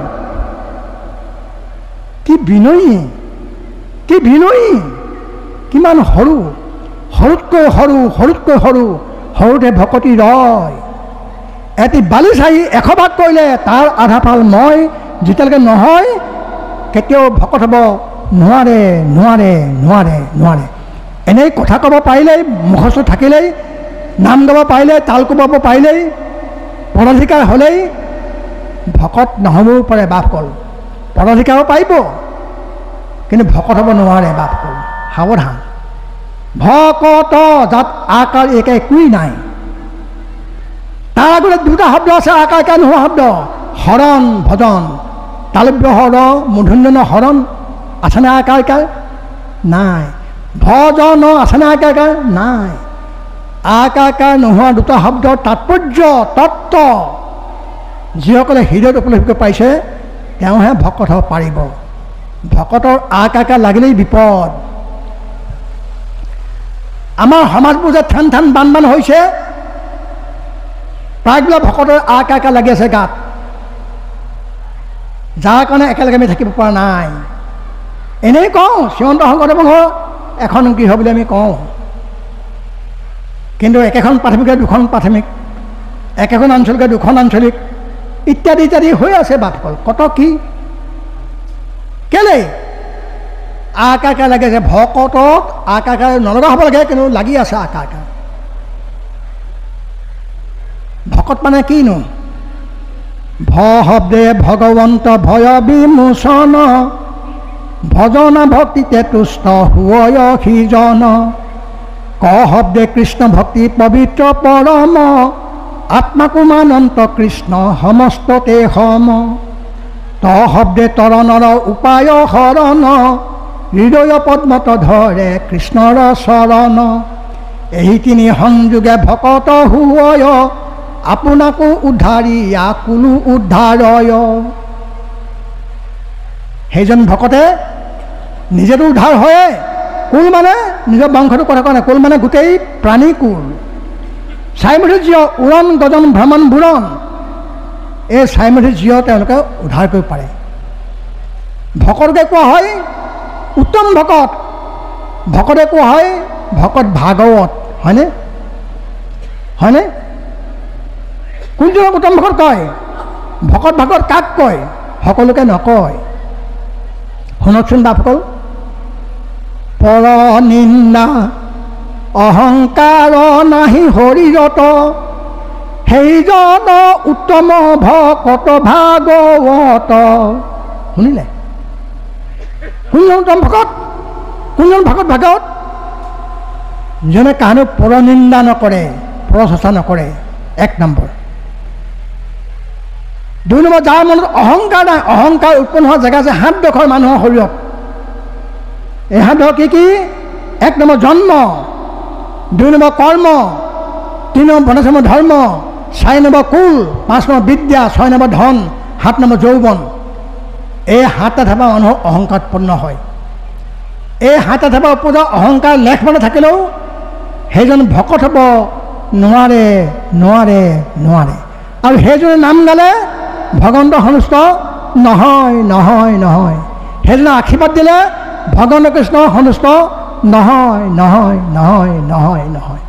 কি বিনয়ী, কি বিনয়ী, কিমান সৰু, সৰুতকৈ সৰু, সৰুতকৈ সৰু, সৰুতে ভকতি ৰয়। এটি বালিচাৰি 100 ভাগ কৰিলে তাৰ আধা ফাল মই, যেতিয়ালৈকে নহয় কেতিয়াও ভকত হ'ব নোৱাৰে, নোৱাৰে, নোৱাৰে, নোৱাৰে। এনেই কথা ক'ব পাৰিলেই, মুখস্থ থাকিলেই, নাম গাব পাৰিলেই, তাল কোবাব পাৰিলেই, পদাধিকাৰ হ'লেই ভকত নহ'বও পাৰে। বাপকল পদাধিকাৰ পাৰিব, কিন্তু ভকত হ'ব নোৱাৰে। বাপকল সাৱধান। ভকত যাত আকাৰ একে একোৱেই নাই। তাৰ আগতে দুটা শব্দ আছে, আকাৰ একে নোহোৱা শব্দ, হৰণ ভজন। তালব্য হৰ মূৰ্ধন্য হৰণ আছেনে? আকাৰ একাৰ নাই। ভজন আছেনে? আকাৰ একাৰ নাই। আকাৰ নোহোৱা দুটা শব্দৰ তাৎপৰ্য তত্ত্ব যিসকলে হৃদয়ত উপলব্ধি পাইছে তেওঁহে ভকত হ'ব পাৰিব। ভকতৰ আকাৰ লাগিলেই বিপদ। আমাৰ সমাজবোৰ যে ঠান ঠান বান বান হৈছে, প্ৰায়বিলাক ভকতৰ আকাৰ লাগি আছে গাত, যাৰ কাৰণে একেলগে আমি থাকিব পৰা নাই। এনেই কওঁ শ্ৰীমন্ত শংকৰদেৱৰ এখন গৃহ বুলি আমি কওঁ, কিন্তু একেখন প্ৰাথমিকে দুখন প্ৰাথমিক, একেখন আঞ্চলিকে দুখন আঞ্চলিক, ইত্যাদি ইত্যাদি হৈ আছে। বাপকল কত কি কেলেই আকাৰ লাগি আছে। ভকতক আকাৰ নলগা হ'ব লাগে, কিন্তু লাগি আছে আকাৰ। ভকত মানে কিনো? ভ শব্দে ভগৱন্ত ভয় বিমোচন, ভজনা ভক্তিতে তুষ্ট হুয় সিজন। ক শব্দে কৃষ্ণ ভক্তি পবিত্ৰ পৰম, আত্মাকুমানন্ত কৃষ্ণ সমস্ততে সম। ত শব্দে তৰণৰ উপায় শৰণ, হৃদয় পদ্মত ধৰে কৃষ্ণৰ চৰণ। এই তিনি সংযোগে ভকত হুয়, আপোনাকো উদ্ধাৰি আকুলো উদ্ধাৰয়। সেইজন ভকতে নিজেতো উদ্ধাৰ হয়ে। কুল মানে নিজৰ বংশটোৰ কথা কোৱা নাই, কুল মানে গোটেই প্ৰাণী কুল। চাৰিমুঠি জীৱ উৰণ গজন ভ্ৰমণ বুৰণ, এই চাৰিমুঠি জীৱ তেওঁলোকে উদ্ধাৰ কৰিব পাৰে। ভকতকে কোৱা হয় উত্তম ভকত, ভকতে কোৱা হয় ভকত ভাগৱত, হয়নে? হয়নে? কোনজনক উত্তম ভকত কয়? ভকত ভাগৱত কাক কয়? সকলোকে নকয়। শুনকচোন বাপসকল, পৰ নিন্দা অহংকাৰ নাহি শৰীৰত, সেইজন উত্তম ভকত ভাগৱত। শুনিলে? কোনজন উত্তম ভকত? কোনজন ভকত ভাগৱত? যেনে কাহানিও পৰ নিন্দা নকৰে, পৰচৰ্চা নকৰে, 1 নম্বৰ। 2 নম্বৰ, যাৰ মনত অহংকাৰ নাই। অহংকাৰ উৎপন্ন হোৱা জেগা আছে 7 ডোখৰ মানুহৰ শৰীৰত। এই 7 ডোখৰ কি কি? 1 নম্বৰ জন্ম, 2 নম্বৰ কৰ্ম, 3 নম্বৰ বনশ্ৰম ধৰ্ম, 4 নম্বৰ কুল, 5 নম্বৰ বিদ্যা, 6 নম্বৰ ধন, 7 নম্বৰ যৌৱন। এই 7টা ধাপা মানুহৰ অহংকাৰ উৎপন্ন হয়। এই 7টা ধাপা উপজা অহংকাৰ লেখ মানে থাকিলেও সেইজন ভকত হ'ব নোৱাৰে, নোৱাৰে, নোৱাৰে। আৰু সেইজনে নাম গালে ভগৱন্ত সন্তুষ্ট নহয়, নহয়, নহয়। সেইজনে আশীৰ্বাদ দিলে ভগৱন্ত কৃষ্ণ সন্তুষ্ট নহয়, নহয়, নহয়, নহয়, নহয়।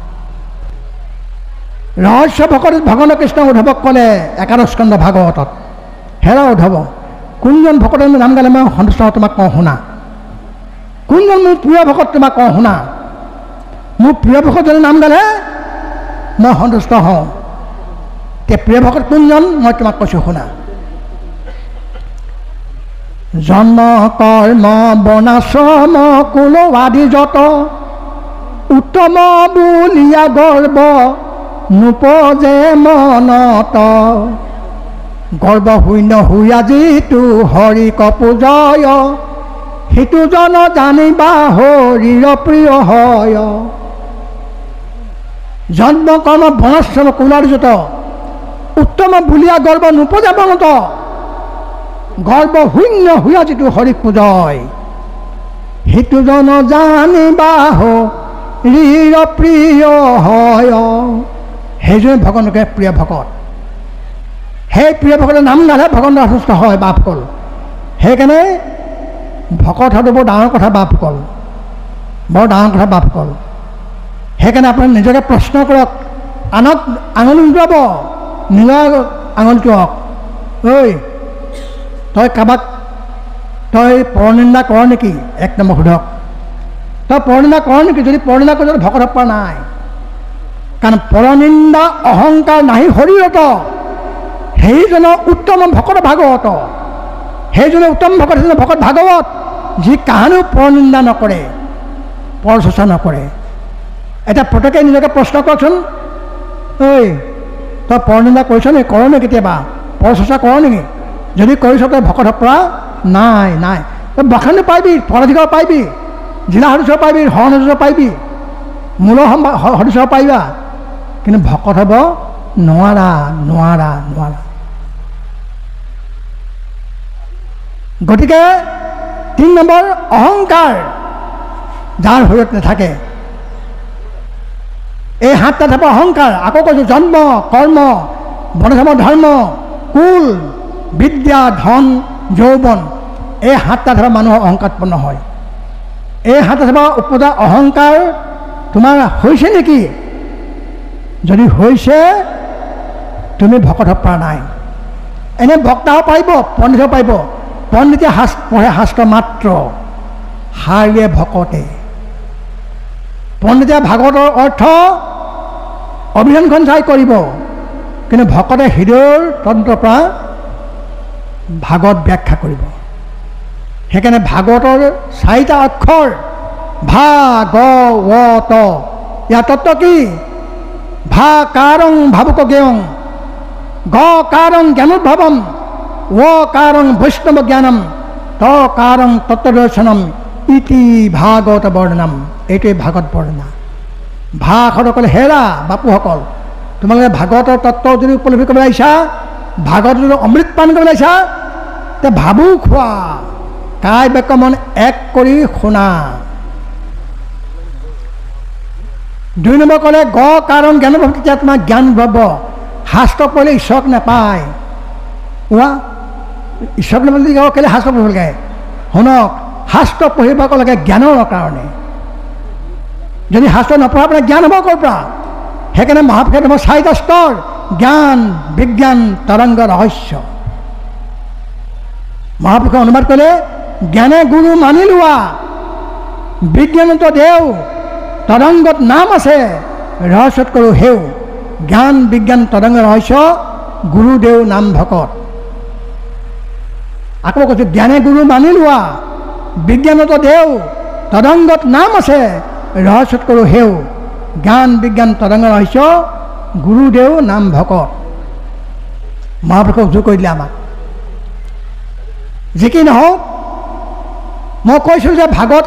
ৰহস্য ভকত ভগৱন্ত কৃষ্ণ উদ্ধৱক ক'লে 11 স্কন্ধ ভাগৱতত, হেৰা উদ্ধৱ, কোনজন ভকতে নাম গালে মই সন্তুষ্ট হওঁ তোমাক কওঁ শুনা। কোনজন মোৰ প্ৰিয় ভকত তোমাক কওঁ শুনা। মোৰ প্ৰিয় ভকত যদি নাম গালে মই সন্তুষ্ট হওঁ। এতিয়া প্ৰিয় ভকত কোনজন মই তোমাক কৈছোঁ শুনা। জন্ম কৰ্ম বনাশ্ৰম কুল আদি যত উত্তম বুলিয়া গৰ্ব নোপজে মনত গৰ্ব শূন্য হৈ আজিতো হৰিক পূজয় সিটো জন জানিবা হৰিৰ প্ৰিয় হয় জন্ম কৰ্ম বনাশ্ৰম কুলাদি যত উত্তম বুলিয়া গৰ্ব নোপজে মনত গৰ্ব শূন্য হৈ আজিতো হৰিক পূজয় সিটো জন জানিবা হৰিৰ প্ৰিয় হয় সেইজনে ভগৱানকে প্ৰিয় ভকত সেই প্ৰিয় ভকতৰ নাম গালে ভগৱানৰ সন্তুষ্ট হয় বাপসকল সেইকাৰণে ভকত হোৱাটো বৰ ডাঙৰ কথা বাপসকল বৰ ডাঙৰ কথা বাপসকল সেইকাৰণে আপুনি নিজকে প্ৰশ্ন কৰক আনক আঙুলি নুটুৱাব নিজৰ আঙুলিটোক ঐ তই কাৰোবাক তই পৰনিন্দা কৰ নেকি এক নম্বৰ সোধক তই পৰনিন্দা কৰ নেকি যদি পৰনিন্দা কৰি ভকত হ'ব পৰা নাই কাৰণ পৰনিন্দা অহংকাৰ নাহি শৰীৰত সেইজনৰ উত্তম ভকত ভাগৱত সেইজনে উত্তম ভকত সেইজনে ভকত ভাগৱত যি কাহানিও পৰনিন্দা নকৰে পৰচৰ্চা নকৰে এতিয়া প্ৰত্যেকে নিজকে প্ৰশ্ন কৰকচোন ঐ তই পৰনিন্দা কৰিছ নেকি কৰ নে কেতিয়াবা পৰচৰ্চা কৰ নেকি যদি কৰিছ তই ভকত হ'ব পৰা নাই নাই তই বখানি পাইবি পৰাধিকাৰ পাইবি জিলা সদস্য পাইবি শৰণ সদস্য পাইবি মূল সদস্য পাইবা কিন্তু ভকত হ'ব নোৱাৰা নোৱাৰা নোৱাৰা গতিকে ৩ নম্বৰ অহংকাৰ যাৰ শৰীৰত নাথাকে এই ৭টা ধাপ অহংকাৰ আকৌ কৈছোঁ জন্ম কৰ্ম বৰ্ণাশ্ৰম ধৰ্ম কুল বিদ্যা ধন যৌৱন এই ৭টা ধাপ মানুহৰ অহংকাৰ উৎপন্ন হয় এই ৭টা ধাপ উপজা অহংকাৰ তোমাৰ হৈছে নেকি যদি হৈছে তুমি ভকত হ'ব পৰা নাই এনেই বক্তা হ'ব পাৰিব পণ্ডিত হ'ব পাৰিব পণ্ডিতে পঢ়ে শাস্ত্ৰ মাত্ৰ হাৰিয়ে ভকতে পণ্ডিতে ভাগৱতৰ অৰ্থ অভিধানখন চাই কৰিব কিন্তু ভকতে হৃদয়ৰ তন্ত্ৰৰ পৰা ভাগৱত ব্যাখ্যা কৰিব সেইকাৰণে ভাগৱতৰ 4টা অক্ষৰ ভাগৱত ইয়াৰ তত্ত্ব কি ভা কাৰং ভাবুক জ্ঞেয়ং গ কাৰং জ্ঞানোদ্ভৱম ৱ কাৰং বৈষ্ণৱ জ্ঞানম ত কাৰং তত্ত্বদৰ্শনম ইতি ভাগৱত বৰ্ণনাম এইটোৱে ভাগৱত বৰ্ণনা ভাসকল হেৰা বাপুসকল তোমালোকে ভাগৱতৰ তত্ত্ব যদি উপলব্ধি কৰিব আহিছা ভাগৱত যদি অমৃত পান কৰিব আহিছা তে ভাবো খোৱা কায় বাক্য মন এক কৰি শুনা 2 নম্বৰ ক'লে গ কাৰণ জ্ঞান ভাৱ তেতিয়া তোমাৰ জ্ঞান ভাৱ শাস্ত্ৰ পঢ়িলে ঈশ্বৰক নাপায় ঈশ্বৰক নাপায় কেলৈ শাস্ত্ৰ পঢ়িব লাগে শুনক শাস্ত্ৰ পঢ়িব লাগে জ্ঞানৰ কাৰণে যদি শাস্ত্ৰ নপঢ়া আপোনাৰ জ্ঞান হ'ব ক'ৰ পৰা সেইকাৰণে মহাপুৰুষে তোমাৰ 4টা স্তৰ জ্ঞান বিজ্ঞান তৰংগ ৰহস্য মহাপুৰুষে অনুবাদ কৰিলে জ্ঞানে গুৰু মানি লোৱা বিজ্ঞানত দেও তৰংগত নাম আছে ৰহস্যত কৰোঁ হেও জ্ঞান বিজ্ঞান তৰংগ ৰহস্য গুৰুদেও নাম ভকত আকৌ কৈছোঁ জ্ঞানে গুৰু মানি লোৱা বিজ্ঞানত দেও তৰংগত নাম আছে ৰহস্যত কৰোঁ হেও জ্ঞান বিজ্ঞান তৰংগ ৰহস্য গুৰুদেও নাম ভকত মহাপুৰুষক যোগ কৰি দিলে আমাক যি কি নহওক মই কৈছোঁ যে ভাগৱত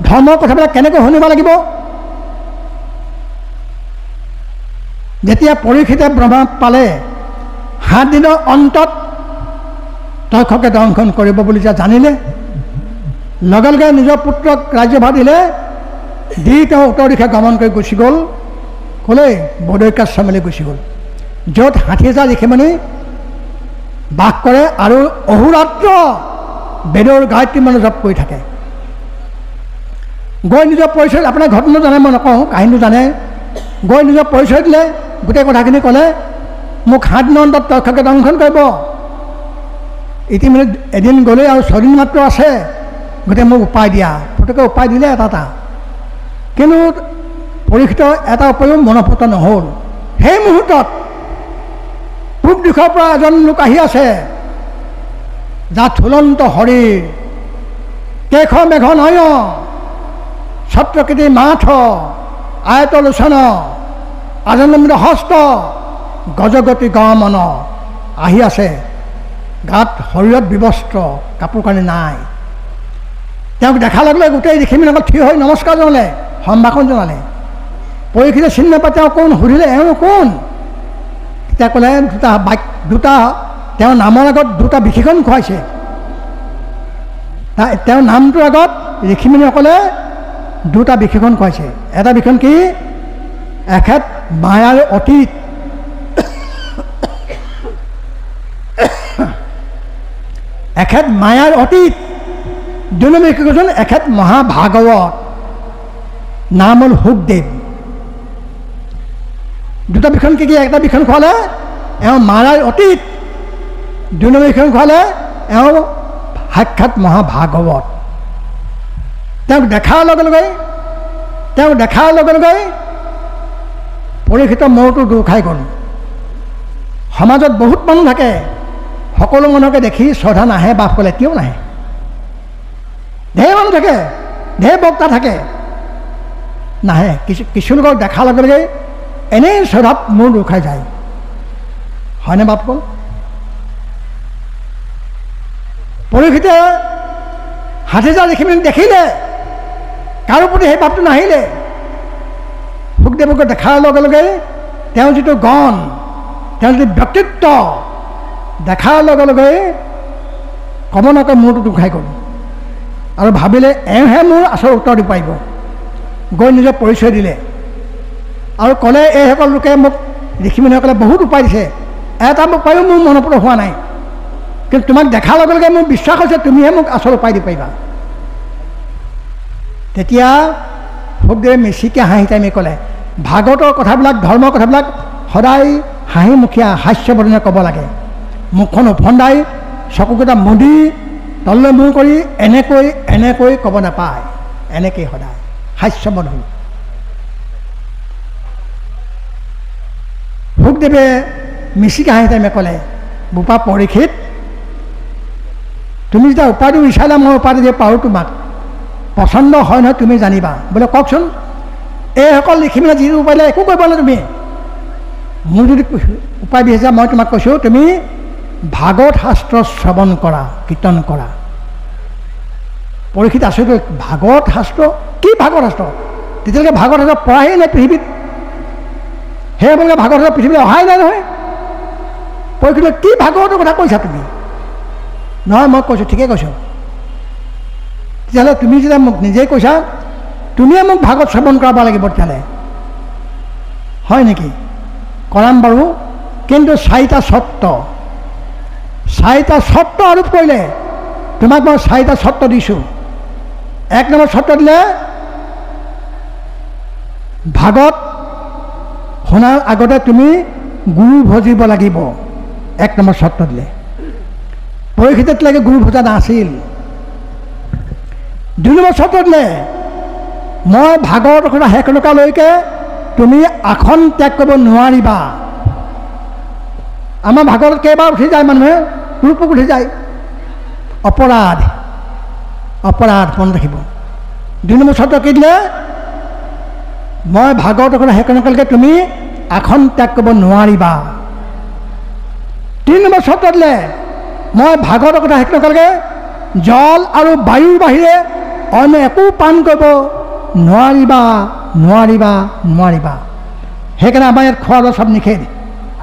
ধৰ্মৰ কথাবিলাক কেনেকৈ শুনিব লাগিব যেতিয়া পৰীক্ষিতে ব্ৰহ্মা পালে 7 দিনৰ অন্তত তক্ষকে দংশন কৰিব বুলি যে জানিলে লগে লগে নিজৰ পুত্ৰক ৰাজ্যভাৰ দিলে দি তেওঁ উত্তৰ দিশে গমন কৰি গুচি গ'ল ক'লে বদৈকাশ্ৰমলৈ গুচি গ'ল য'ত 60,000 ঋষিমুনি বাস কৰে আৰু অহোৰাত্ৰ বেদৰ গায়ত্ৰী মানুহ জপ কৰি থাকে গৈ নিজৰ পৰিচয় আপোনাৰ ঘটনা জানে মই নকওঁ কাহিনীটো জানে গৈ নিজৰ পৰিচয় দিলে গোটেই কথাখিনি ক'লে মোক 7 দিনৰ অন্তত তক্ষকে দংশন কৰিব ইতিমধ্যে এদিন গ'লেই আৰু 6 দিন মাত্ৰ আছে গতিকে মোক উপায় দিয়া প্ৰত্যেকে উপায় দিলে এটা কিন্তু পৰীক্ষিত এটা উপায়ো মনঃপূত নহ'ল সেই মুহূৰ্তত পূব দিশৰ পৰা এজন লোক আহি আছে যা থুলন্ত শৰীৰ, কেশ মেঘ নয়, ছত্ৰকৃতি মাথ, আয়ত লোচন, আজনন্দ হস্ত, গজগতি গমন। আহি আছে, গাত শৰীৰত বিবস্ত্ৰ, কাপোৰ কানি নাই। তেওঁক দেখাৰ লগে লগে গোটেই ঋষিমুনিসকল থিয় হৈ নমস্কাৰ জনালে, সম্ভাষণ জনালে। পৰীক্ষিতে চিনি নাপায় তেওঁ কোন, সুধিলে এওঁ কোন? তেতিয়া ক'লে দুটা তেওঁৰ নামৰ আগত দুটা বিশেষণ খুৱাইছে। তেওঁৰ নামটোৰ আগত ঋষিমুনিসকলে দুটা বিশেষণ খুৱাইছে। এটা বিশেষণ কি? এখেত মায়াৰ অতীত, এখেত মায়াৰ অতীত। দুই নম্বৰ বিশেষণ এখেত মহাভাগৱত, নাম হ'ল শুকদেৱ। দুটা বিশেষণ কি কি? একটা বিশেষণ খোৱালে এওঁ মায়াৰ অতীত, দুই নম্বৰ বিশেষণ খোৱালে এওঁ সাক্ষাৎ মহাভাগৱত। তেওঁক দেখাৰ লগে লগে পৰীক্ষিতৰ মূৰটো দূৰ খাই গ'ল। সমাজত বহুত মানুহ থাকে, সকলো মানুহকে দেখি শ্ৰদ্ধা নাহে, বাস ক'লে কিয় নাহে? ঢেৰ মানুহ থাকে, ঢেৰ বক্তা থাকে, নাহে। কিছু লোকক দেখাৰ লগে লগে এনেই শ্ৰদ্ধাত মূৰ দূৰ খাই যায়, হয়নে বাপ ক'ল? পৰীক্ষিতে ৬০,০০০ ঋষিমুনি দেখিলে, কাৰো প্ৰতি সেই ভাৱটো নাহিলে। শুকদেৱক দেখাৰ লগে লগে তেওঁ যিটো গণ, তেওঁ যিটো ব্যক্তিত্ব দেখাৰ লগে লগে ক'ব নকয় মূৰটো দুখাই গ'ল আৰু ভাবিলে এওঁহে মোৰ আচল উত্তৰ দিব পাৰিব। গৈ নিজৰ পৰিচয় দিলে আৰু ক'লে এইসকল লোকে মোক, ঋষিমুনিসকলে বহুত উপায় দিছে, এটা উপায়ো মোৰ মনপূৰ হোৱা নাই, কিন্তু তোমাক দেখাৰ লগে লগে মোৰ বিশ্বাস হৈছে তুমিহে মোক আচল উপায় দিব পাৰিবা। তেতিয়া শুকদেৱে মিচিকে হাঁহি টাইমে ক'লে, ভাগৱতৰ কথাবিলাক, ধৰ্মৰ কথাবিলাক সদায় হাঁহিমুখীয়া হাস্যবদনে ক'ব লাগে। মুখখন উফন্দাই চকুকেইটা মুদি তললৈ মূৰ কৰি এনেকৈ ক'ব নাপায়, এনেকৈ সদায় হাস্যবদন। শুকদেৱে মিচিকে হাঁহি টাইমে ক'লে, বোপা পৰীক্ষিত, তুমি যেতিয়া উপায়টো বিচাৰিলা, মই উপায়টো দিব পাৰোঁ তোমাক, পচন্দ হয় নহয় তুমি জানিবা। বোলে কওকচোন, এইসকল ঋষিমুনিয়ে যিটো উপায় দিলে একো কৰিব নোৱাৰে তুমি। মোৰ যদি উপায় বিচাৰিছা, মই তোমাক কৈছোঁ তুমি ভাগৱত শাস্ত্ৰ শ্ৰৱণ কৰা, কীৰ্তন কৰা। পৰীক্ষিত আচৰিত, ভাগৱত শাস্ত্ৰ? কি ভাগৱত শাস্ত্ৰ? তেতিয়ালৈকে ভাগৱত শাস্ত্ৰ পঢ়াই নাই পৃথিৱীত, সেই আপোনালোকে ভাগৱত শাস্ত্ৰ পৃথিৱীলৈ অহাই নাই নহয়। পৰীক্ষিত, কি ভাগৱতৰ কথা কৈছা তুমি? নহয় মই কৈছোঁ, ঠিকেই কৈছোঁ। তেতিয়াহ'লে তুমি যেতিয়া মোক নিজেই কৈছা, তুমিয়ে মোক ভাগৱত শ্ৰৱণ কৰাব লাগিব তেতিয়াহ'লে, হয় নেকি? কৰাম বাৰু, কিন্তু 4টা চৰ্ত আৰোপ কৰিলে তোমাক মই 4টা চৰ্ত দিছোঁ। 1 নম্বৰ চৰ্ত দিলে, ভাগৱত শুনাৰ আগতে তুমি গুৰু ভজিব লাগিব, 1 নম্বৰ চৰ্ত দিলে। পৰীক্ষিতত লাগে গুৰু ভজা নাছিল। 2 নম্বৰ চৰ্ত দিলে, মই ভাগৱতৰ কথা শেষ নকৰালৈকে তুমি আসন ত্যাগ কৰিব নোৱাৰিবা। আমাৰ ভাগৱত কেইবাৰ উঠি যায়, মানুহে ৰূপক উঠি যায়, অপৰাধ মনত ৰাখিব। 2 নম্বৰ চৰ্ত কি দিলে, মই ভাগৱতৰ কথা শেষ নকৰালৈকে তুমি আসন ত্যাগ কৰিব নোৱাৰিবা। 3 নম্বৰ চৰ্ত দিলে, মই ভাগৱতৰ কথা শেষ নকৰালৈকে জল আৰু বায়ুৰ বাহিৰে অন্য একো পান কৰিব নোৱাৰিবা। সেইকাৰণে আমাৰ ইয়াত খোৱা লোৱা চব নিষেধ।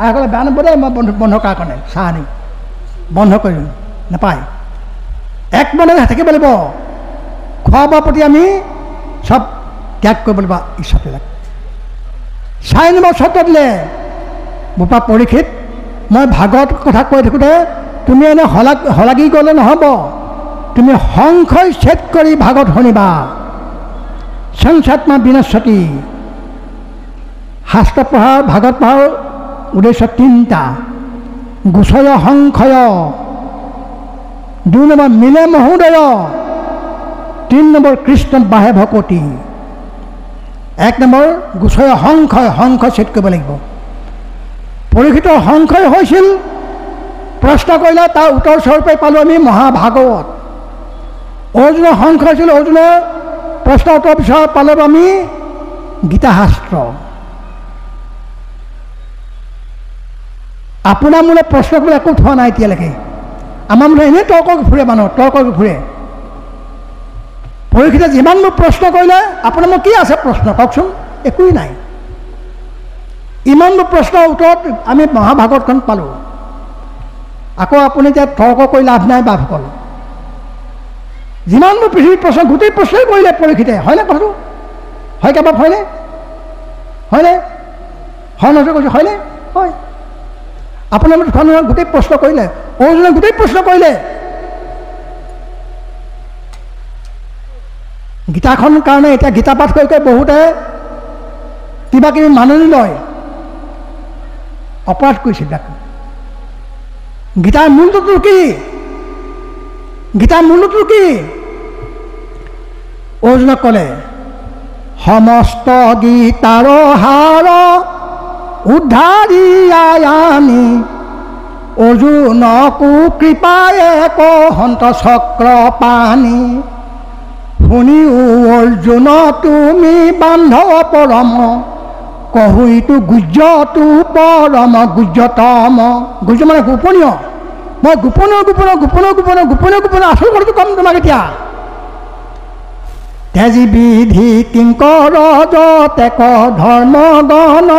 আৰু ক'লে বেয়া নাপাব দেই, মই বন্ধ কৰাৰ কাৰণে চাহ আনি বন্ধ কৰি নাপায়, একমনে থাকিব লাগিব। খোৱা বোৱাৰ প্ৰতি আমি চব ত্যাগ কৰিব লাগিব ইচ্ছাবিলাক। 4 নম্বৰ চৰ্ত দিলে, বোপা পৰীক্ষিত, মই ভাগৱত কথা কৈ থাকোঁতে তুমি এনে শলাগি গ'লে নহ'ব, তুমি সংশয় ছেদ কৰি ভাগৱত শুনিবা। সংসাত্মা বিনশ্বতি। শাস্ত্ৰ পঢ়াৰ, ভাগৱত পঢ়াৰ উদ্দেশ্য 3টা। গোচয় সংশয়, 2 নম্বৰ মিলে মহোদয়, 3 নম্বৰ কৃষ্ণ বাহে ভকতি। 1 নম্বৰ গোচয় সংশয় ছেদ কৰিব লাগিব। পৰীক্ষিতৰ সংশয় হৈছিল, প্ৰশ্ন কৰিলে তাৰ উত্তৰ স্বৰূপে পালোঁ আমি মহাভাগৱত। অৰ্জুনৰ সংখ্যা হৈছিল, অৰ্জুনৰ প্ৰশ্ন উত্তৰ পিছত পালোঁ আমি গীতাশাস্ত্ৰ। আপোনাৰ মোলে প্ৰশ্ন কৰিবলৈ একো থোৱা নাই এতিয়ালৈকে। আমাৰ মোলে এনেই তৰ্ক ফুৰে, মানুহ তৰ্ক ফুৰে। পৰীক্ষিতে যিমানবোৰ প্ৰশ্ন কৰিলে আপোনাৰ মোৰ কি আছে প্ৰশ্ন কওকচোন? একোৱেই নাই। ইমানবোৰ প্ৰশ্নৰ উত্তৰত আমি মহাভাগৱতখন পালোঁ। আকৌ আপুনি এতিয়া তৰ্ক কৰি লাভ নাই বাপসকল। যিমানবোৰ পৃথিৱীৰ প্ৰশ্ন গোটেই প্ৰশ্নই কৰিলে পৰীক্ষিতে, হয়নে কথাটো? হয় কাবাব, হয়নে? হয়নে? হয় নহয় কৈছোঁ, হয়নে? হয়। আপোনাৰ গোটেই প্ৰশ্ন কৰিলে, অৰ্জুনে গোটেই প্ৰশ্ন কৰিলে। গীতাখনৰ কাৰণে এতিয়া গীতা পাঠ কৰি কৰি বহুতে কিবা কিবি মাননি লয়, অপৰাধ কৰিছে। গীতাৰ মূলটো কি? গীতাৰ মূলটো কি? অৰ্জুনক ক'লে সমস্ত গীতাৰ সাৰ উদ্ধাৰি আয়ানি অৰ্জুনকো কৃপায়ে কহন্ত চক্ৰ পানী শুনিও অৰ্জুন তুমি বান্ধৱ পৰম কহুইটো গুজ্যটো পৰম গুজ্যতম। গুজ্য মানে গোপনীয়। মই গোপনীয় গোপনীয় গোপনীয় গোপনীয় গোপনীয় গোপনীয় আচল কথাটো ক'ম তোমাক এতিয়া। তেজি বিধি কিংকৰ যতেক ধৰ্ম গণ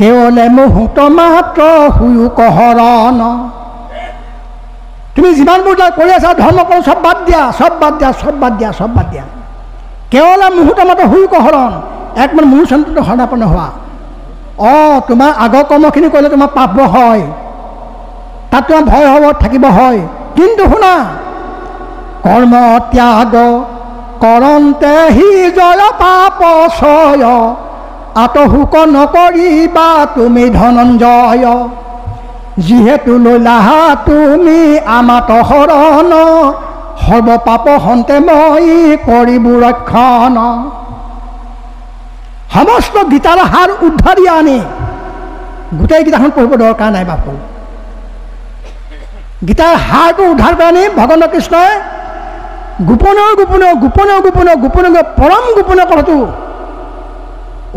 কেৱলে মুহূৰ্ত মাত্ৰ শুয়ো কহৰণ। তুমি যিমানবোৰ কৰি আছা ধৰ্ম কৰ্ম চব বাদ দিয়া, চব বাদ দিয়া, চব বাদ দিয়া, চব বাদ দিয়া। কেৱলে মুহূৰ্ত মাত্ৰ শুয়ো কহৰণ, একমাত্ৰ মোৰ চন্দ্ৰটো শৰণাপন্ন হোৱা। তোমাৰ আগৰ কৰ্মখিনি কৰিলে তোমাৰ পাপ হয়, তাত তোমাৰ ভয় হ'ব, থাকিব হয়। কিন্তু শুনা, কৰ্ম ত্যাগ কৰন্তে হি জয় পাপ ছয় আতশোক নকৰিবা তুমি ধনঞ্জয়। যিহেতু লৈলাহা তুমি আমাত শৰণ সৰ্ব পাপ হন্তে মই কৰিবো ৰক্ষণ। সমস্ত গীতাৰ সাৰ উদ্ধাৰি আনি গোটেই গীতাখন পঢ়িব দৰকাৰ নাই বাপু। গীতাৰ সাৰটো উদ্ধাৰ কৰি আনি ভগৱান কৃষ্ণই গোপনীয় গোপনীয় গোপনীয় গোপনীয় গোপনীয় পৰম গোপনীয় কথাটো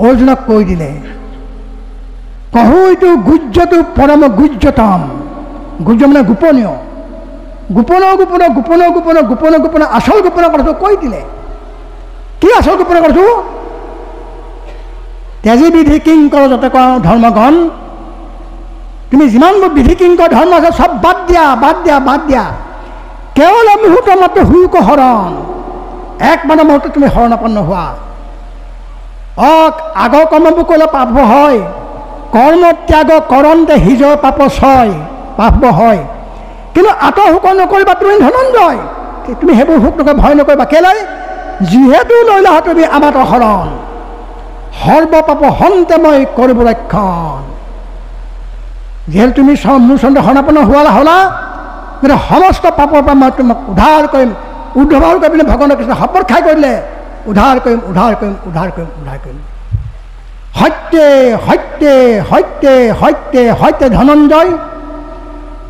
অৰ্জুনক কৈ দিলে। কহুইটো গুজ্যটো পৰম গুজ্যতম। গুজ্য মানে গোপনীয়, গোপনীয় গোপনীয় গোপনীয় গোপনীয় গোপনীয় গোপনীয় আচল গোপনীয় কথাটো কৈ দিলে। কি আচল গোপনীয় কথাটো? তেজি বিধি কিংকৰ যতেক ধৰ্মগণ, তুমি যিমানবোৰ বিধি কিংকৰ ধৰ্ম আছে চব বাদ দিয়া, বাদ দিয়া, বাদ দিয়া। কেৱল মুহূৰ্ত মাত্ৰ শুয়ো হৰণ, একমাত্ৰ মুহূৰ্তত তুমি শৰণাপন্ন হোৱা। আগৰ কৰ্মবোৰ কৰিলে পাপ হয়। কৰ্ম ত্যাগ কৰন্তে হিজৰ পাপ ছয়, পাপ হয়। কিন্তু আতশোক নকৰিবা তুমি ধনঞ্জয়, তুমি সেইবোৰ শোক নকৰিবা, ভয় নকৰিবা। কেলৈ? যিহেতু লৈলাহা তুমি আমাত শৰণ সৰ্ব পাপ হন্তে মই কৰিব ৰক্ষণ। যিহেতু তুমি মোৰ চন্দ্ৰ শৰণাপন্ন হ'লা, গতিকে সমস্ত পাপৰ পৰা মই তোমাক উদ্ধাৰ কৰিম। উদ্ধৱ কৰি পিনে ভগৱান কৃষ্ণ শপত খাই কৰিলে উদ্ধাৰ কৰিম, উদ্ধাৰ কৰিম, উদ্ধাৰ কৰিম, উদ্ধাৰ কৰিম। সত্যে সত্যে সত্যে সত্যে সত্যে ধনঞ্জয়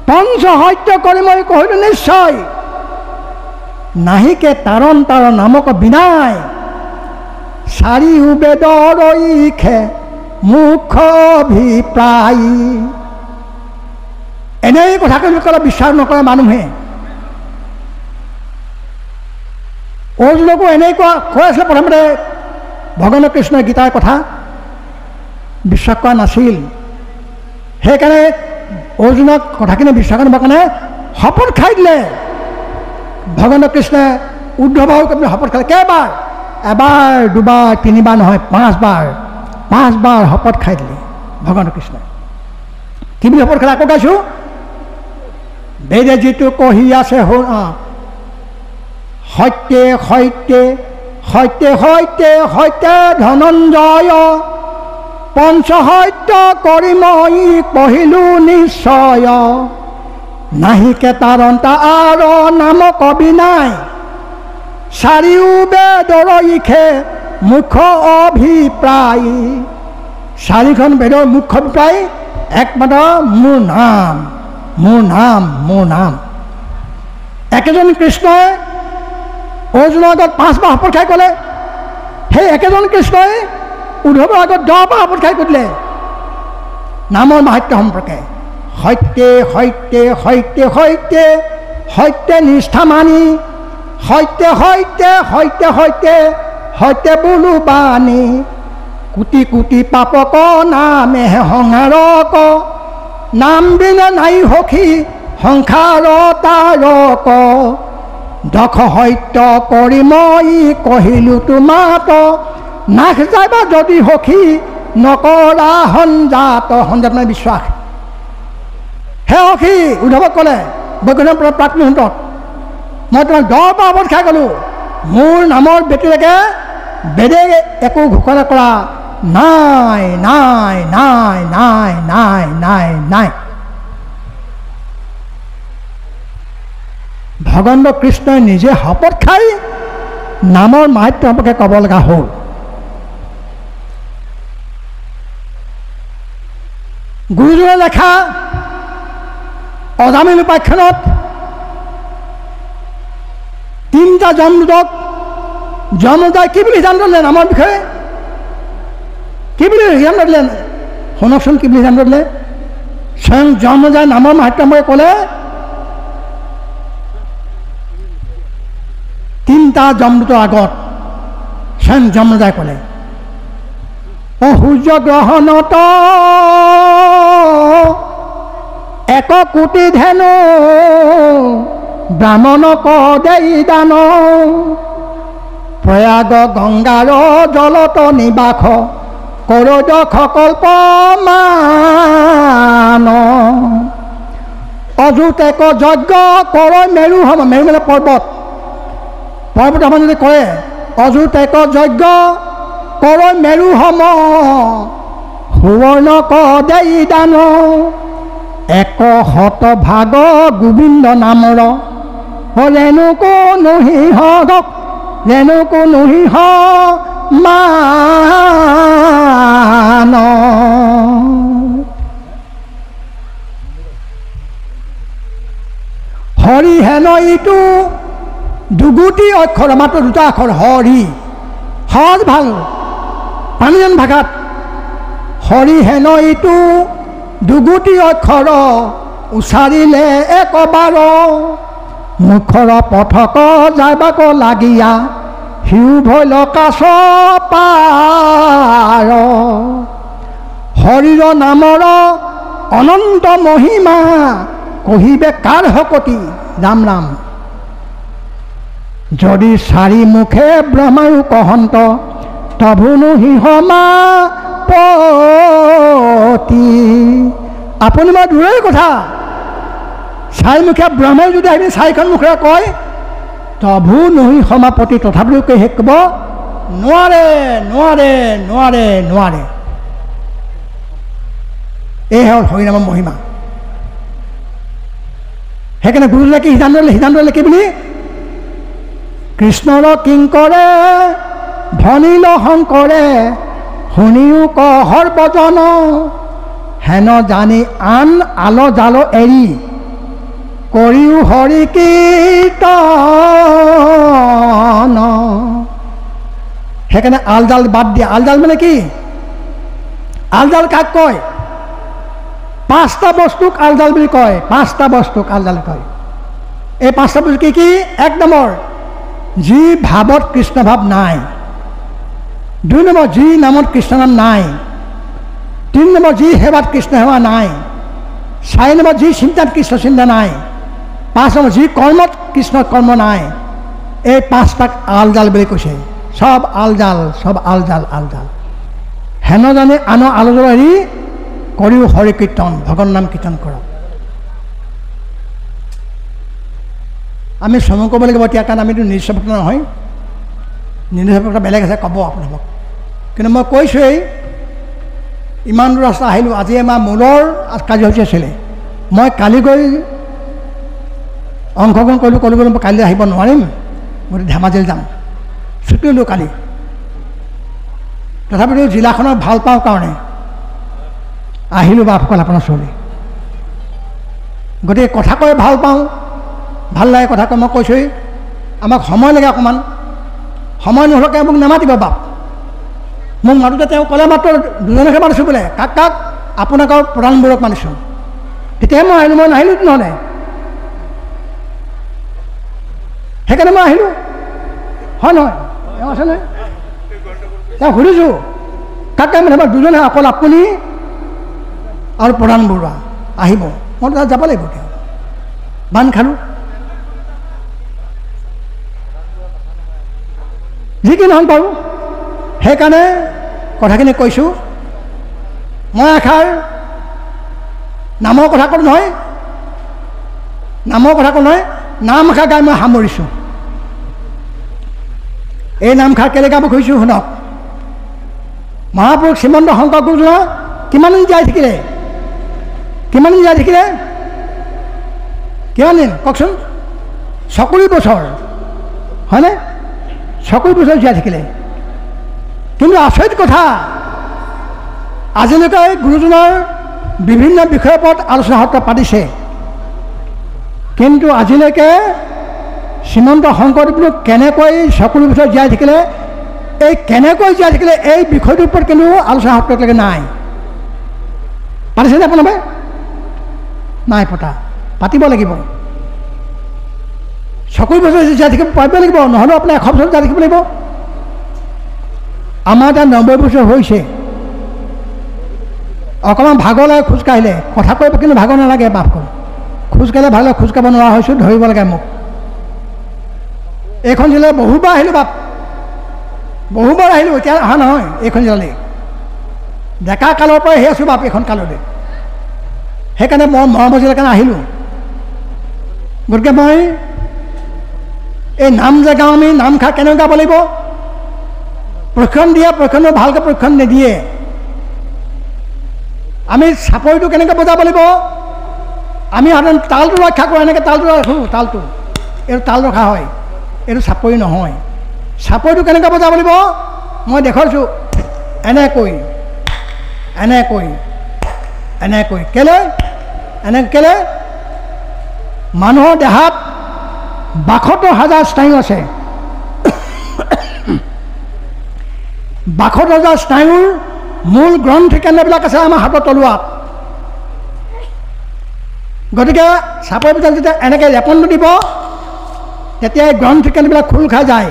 পঞ্চ সত্য কৰি মই কহিলো নিশ্চয় নাহিকে তাৰণ তাৰ নামক বিনাই চাৰিও বেদৰ ইখে মুখ অভিপ্ৰায়। এনেই কথা ক'লে বিশ্বাস নকৰে মানুহে। অৰ্জুনকো এনেকুৱা কৈ আছিলে প্ৰথমতে ভগৱান কৃষ্ণই গীতাৰ কথা বিশ্বাস কৰা নাছিল। সেইকাৰণে অৰ্জুনক কথাখিনি বিশ্বাস কৰিবৰ কাৰণে শপত খাই দিলে ভগৱান কৃষ্ণই। উদ্ধৱ শপত খালে কেইবাৰ? এবাৰ, দুবাৰ, তিনিবাৰ নহয়, 5 বাৰ। 5 বাৰ শপত খাই দিলে ভগৱান কৃষ্ণই। কি বুলি শপত খালে আকৌ গাইছোঁ। বেদে যিটো কহি আছে সত্যে সত্যে সত্যে সত্যে সত্যে ধনঞ্জয় পঞ্চ সত্য কৰি মই কহিলো নিশ্চয় নাহিকে তাৰণ তাৰ নামক বিনাই চাৰিও বেদৰ ইখে মুখ্য অভিপ্ৰায়। 4খন বেদৰ মুখ্য অভিপ্ৰায় একমাত্ৰ মোৰ নাম। মোৰ নাম, মোৰ নাম। একেজন কৃষ্ণই অৰ্জুনৰ আগত 5 বাৰ শপত খাই ক'লে, সেই একেজন কৃষ্ণই উদ্ধৱৰ আগত 10 বাৰ শপত খাই কৈছিলে নামৰ মাহাত্য সম্পৰ্কে। সত্যে সত্যে সত্যে সত্যে সত্যে নিষ্ঠা মানি, সত্যে সত্যে সত্যে সত্যে সত্যে বোলো বাণী, কোটি কোটি পাপক নামেহে সংহাৰক, নাম বিনে নাই সখী সংসাৰ তাৰক, দখ সত্য কৰি মই কহিলোঁ তোমাত, নাশ যাবা যদি সখী নকৰা সঞ্জাত। সঞ্জাত মানে বিশ্বাস। হে সখী, উদ্ধৱক ক'লে বৈকুণ্ঠ প্ৰাপ্তি মুহূৰ্তত, মই তোমাক 10 বাৰ শপত খাই গ'লোঁ, মোৰ নামৰ ব্যতিৰেকে বেদে একো ঘোষণা কৰা নাই নাই নাই নাই নাই নাই নাই। ভগৱন্ত কৃষ্ণই নিজে শপত খাই নামৰ মাহাত্য সম্পৰ্কে ক'ব লগা হ'ল। গুৰুজনে লেখা অজামিল উপাখ্যানত 3টা যমদূতক যমদূতাই কি বুলি সিদ্ধান্ত দিলে নামৰ বিষয়ে? কি বুলি সিদ্ধান্ত দিলে শুনকচোন, কি বুলি সিদ্ধান্ত দিলে? স্বয়ং যমদূতাই নামৰ মাহাত্য সম্পৰ্কে ক'লে 3টা যমদূতৰ আগত স্বয়ং যমদূতাই ক'লে, অ সূৰ্য গ্ৰহণত 1 কোটি ধেনু ব্ৰাহ্মণক দেই দান, প্ৰয়াগ গংগাৰ জলত নিবাস কৰদখ কল্প মান, অযুতেক যজ্ঞ কৰ মেৰু সম। মেৰু মানে পৰ্বত, পৰ্বত সমান যদি কয় অযুতেক যজ্ঞ কৰ মেৰু সম, সুৱৰ্ণক দেই দান, 100 ভাগ গোবিন্দ নামৰ, ৰেণুকো নহিহ ৰেণুকো নহিহ মান। হৰি হেন ইটো দুগুটি অক্ষৰ, মাত্ৰ 2টা আখৰ, হৰি। সহজ ভাল পানীজন ভাষাত হৰি হেন ইটো দুগুটি অক্ষৰ, উচ্চাৰিলে 1 বাৰ, মুখৰ পথক যাবাক লাগিয়া সিউ ভৈল কাছ পাৰ, হৰিৰ নামৰ অনন্ত মহিমা কহিবে কাৰ শকতি। ৰাম ৰাম। যদি 4 মুখে ব্ৰহ্মায়ু কহন্ত, তভুনো সিংহমা পতি। আপুনি মই দূৰৰে কথা, 4 মুখে ব্ৰহ্মায়ু যদি আপুনি 4খন মুখেৰে কয়, তভু নহি সমাপতি, তথাপিও কৈ শেষ ক'ব নোৱাৰে নোৱাৰে নোৱাৰে নোৱাৰে। এই হ'ল হৰিনামৰ মহিমা। সেইকাৰণে গুৰুজনাই কি সিদ্ধান্ত দিলে কি বুলি? কৃষ্ণৰ কিংকৰে ধনিল শংকৰে, শুনিও কহৰ বজন, হেন জানি আন আল জাল এৰি, কৰিও হৰি কীৰ্তন। সেইকাৰণে আলজাল বাদ দিয়া। আলজাল মানে কি? আলজাল কাক কয়? 5টা বস্তুক আলজাল বুলি কয়। 5টা বস্তুক আলজাল কয়। এই 5টা বস্তু কি কি? 1 নম্বৰ, যি ভাৱত কৃষ্ণ ভাৱ নাই। 2 নম্বৰ, যি নামত কৃষ্ণ নাম নাই। 3 নম্বৰ, যি সেৱাত কৃষ্ণ সেৱা নাই। 4 নম্বৰ, যি চিন্তাত কৃষ্ণ চিন্তা নাই। 5 নম্বৰ, যি কৰ্মত কৃষ্ণ কৰ্ম নাই। এই 5টাক আলজাল বুলি কৈছে। সব আলজাল, সব আলজাল আলজাল। হেন জানে আন আলজাল এৰি কৰিও হৰি কীৰ্তন, ভগৱান নাম কীৰ্তন কৰক। আমি শ্ৰমণ কৰিব লাগিব এতিয়া, কাৰণ আমিতো নিৰ্দিষ্ট নহয়, নিৰ্দিষ্ট বেলেগ আছে, ক'ব আপোনালোকক। কিন্তু মই কৈছোঁৱেই, ইমান দূৰ ৰাস্তা আহিলোঁ। আজি আমাৰ মূলৰ কাৰ্যসূচী আছিলে। মই কালি গৈ অংশগ্ৰহণ কৰিলোঁ, মই কাইলৈ আহিব নোৱাৰিম, মই ধেমাজিলৈ যাম, ছুটি ল'লোঁ কালি। তথাপিতো জিলাখনক ভাল পাওঁ কাৰণে আহিলোঁ বাপসকল আপোনাৰ ওচৰলৈ। গতিকে কথা কৈ ভাল পাওঁ, ভাল লাগে কথা কৈ। মই কৈছোঁৱেই আমাক সময় লাগে অকণমান, সময় নহ'লে মোক নামাতিব বাপ। মোক মাতোতে তেওঁ ক'লে মাত্ৰ দুজনকে মাতিছোঁ বোলে, কাক কাক? আপোনালোকৰ প্ৰধানবোৰক মানিছোঁ। তেতিয়াহে মই আহিলোঁ, মই নাহিলোঁ নহ'লে। সেইকাৰণে মই আহিলোঁ, হয় নহয়? তেওঁ আছেনে? তেওঁ সুধিছোঁ কাক কাক মানে দুজনে, অকল আপুনি আৰু প্ৰধান বৰুৱা আহিব। মই তাত যাব লাগিব। তেওঁ বান্ধ খালোঁ। যি কি নহওক বাৰু, সেইকাৰণে কথাখিনি কৈছোঁ। মই এষাৰ নামৰ কথা ক'লোঁ নহয়, নামৰ কথা ক'লোঁ নহয়, নাম এষাৰ গাই মই সামৰিছোঁ। এই নামষাৰ কেলৈ গাব খুজিছোঁ শুনক। মহাপুৰুষ শ্ৰীমন্ত শংকৰ গুৰুজনা কিমান দিন জীয়াই থাকিলে? কিমান দিন জীয়াই থাকিলে? কিমান দিন কওকচোন? 40 বছৰ, হয়নে? 40 বছৰ জীয়াই থাকিলে। কিন্তু আচৰিত কথা, আজিলৈকে গুৰুজনাৰ বিভিন্ন বিষয়ৰ ওপৰত আলোচনা সত্ৰ পাতিছে, কিন্তু আজিলৈকে শ্ৰীমন্ত শংকৰদেৱনো কেনেকৈ 40 বছৰ জীয়াই থাকিলে, এই কেনেকৈ জীয়াই থাকিলে এই বিষয়টোৰ ওপৰত কিন্তু আলোচনা সত্ৰলৈকে নাই। পাতিছেনে আপোনালোকে? নাই পতা, পাতিব লাগিব। 40 বছৰ জীয়াই থাকিব পাৰিব লাগিব, নহ'লেও আপোনাৰ 100 বছৰ জীয়াই থাকিব লাগিব। আমাৰ এতিয়া 90 বছৰ হৈছে। অকণমান ভাগৰ লাগে খোজকাঢ়িলে, কথা কৈ কিন্তু ভাগৰ নালাগে। মাফ কৰোঁ, খোজকাঢ়িলে ভাল লাগে, খোজকাঢ়িব নোৱাৰা হৈছোঁ, ধৰিব লাগে মোক। এইখন জিলালৈ বহুবাৰ আহিলোঁ বাপ, বহুবাৰ আহিলোঁ, এতিয়া অহা নহয় এইখন জিলালৈ। ডেকা কালৰ পৰাই আহি আছোঁ বাপ এইখন কাললৈ। সেইকাৰণে মই মৰমৰ জিলাৰ কাৰণে আহিলোঁ। গতিকে মই এই নাম যে গাওঁ, আমি নামষাৰ কেনেকৈ গাব লাগিব? প্ৰশিক্ষণ দিয়ে, প্ৰশিক্ষণ ভালকৈ প্ৰশিক্ষণ নিদিয়ে। আমি চাপৰিটো কেনেকৈ বজাব লাগিব? আমি সাধাৰণ তালটো ৰক্ষা কৰোঁ, এনেকৈ তালটো ৰাখোঁ, তালটো এইটো তাল ৰখা হয়, এইটো চাপৰি নহয়। চাপৰিটো কেনেকৈ বজাব লাগিব? মই দেখুৱাইছোঁ, এনেকৈ এনেকৈ এনেকৈ। কেলৈ এনেকৈ? কেলৈ? মানুহৰ দেহাত 72,000 স্নায়ু আছে। 72,000 স্নায়ুৰ মূল গ্ৰন্থি কেন্দ্ৰবিলাক আছে আমাৰ হাতৰ তলুৱাত। গতিকে চাপৰি পিছত যেতিয়া এনেকৈ লেপনটো দিব, তেতিয়া এই গ্ৰন্থি কেন্দ্ৰবিলাক খোল খাই যায়।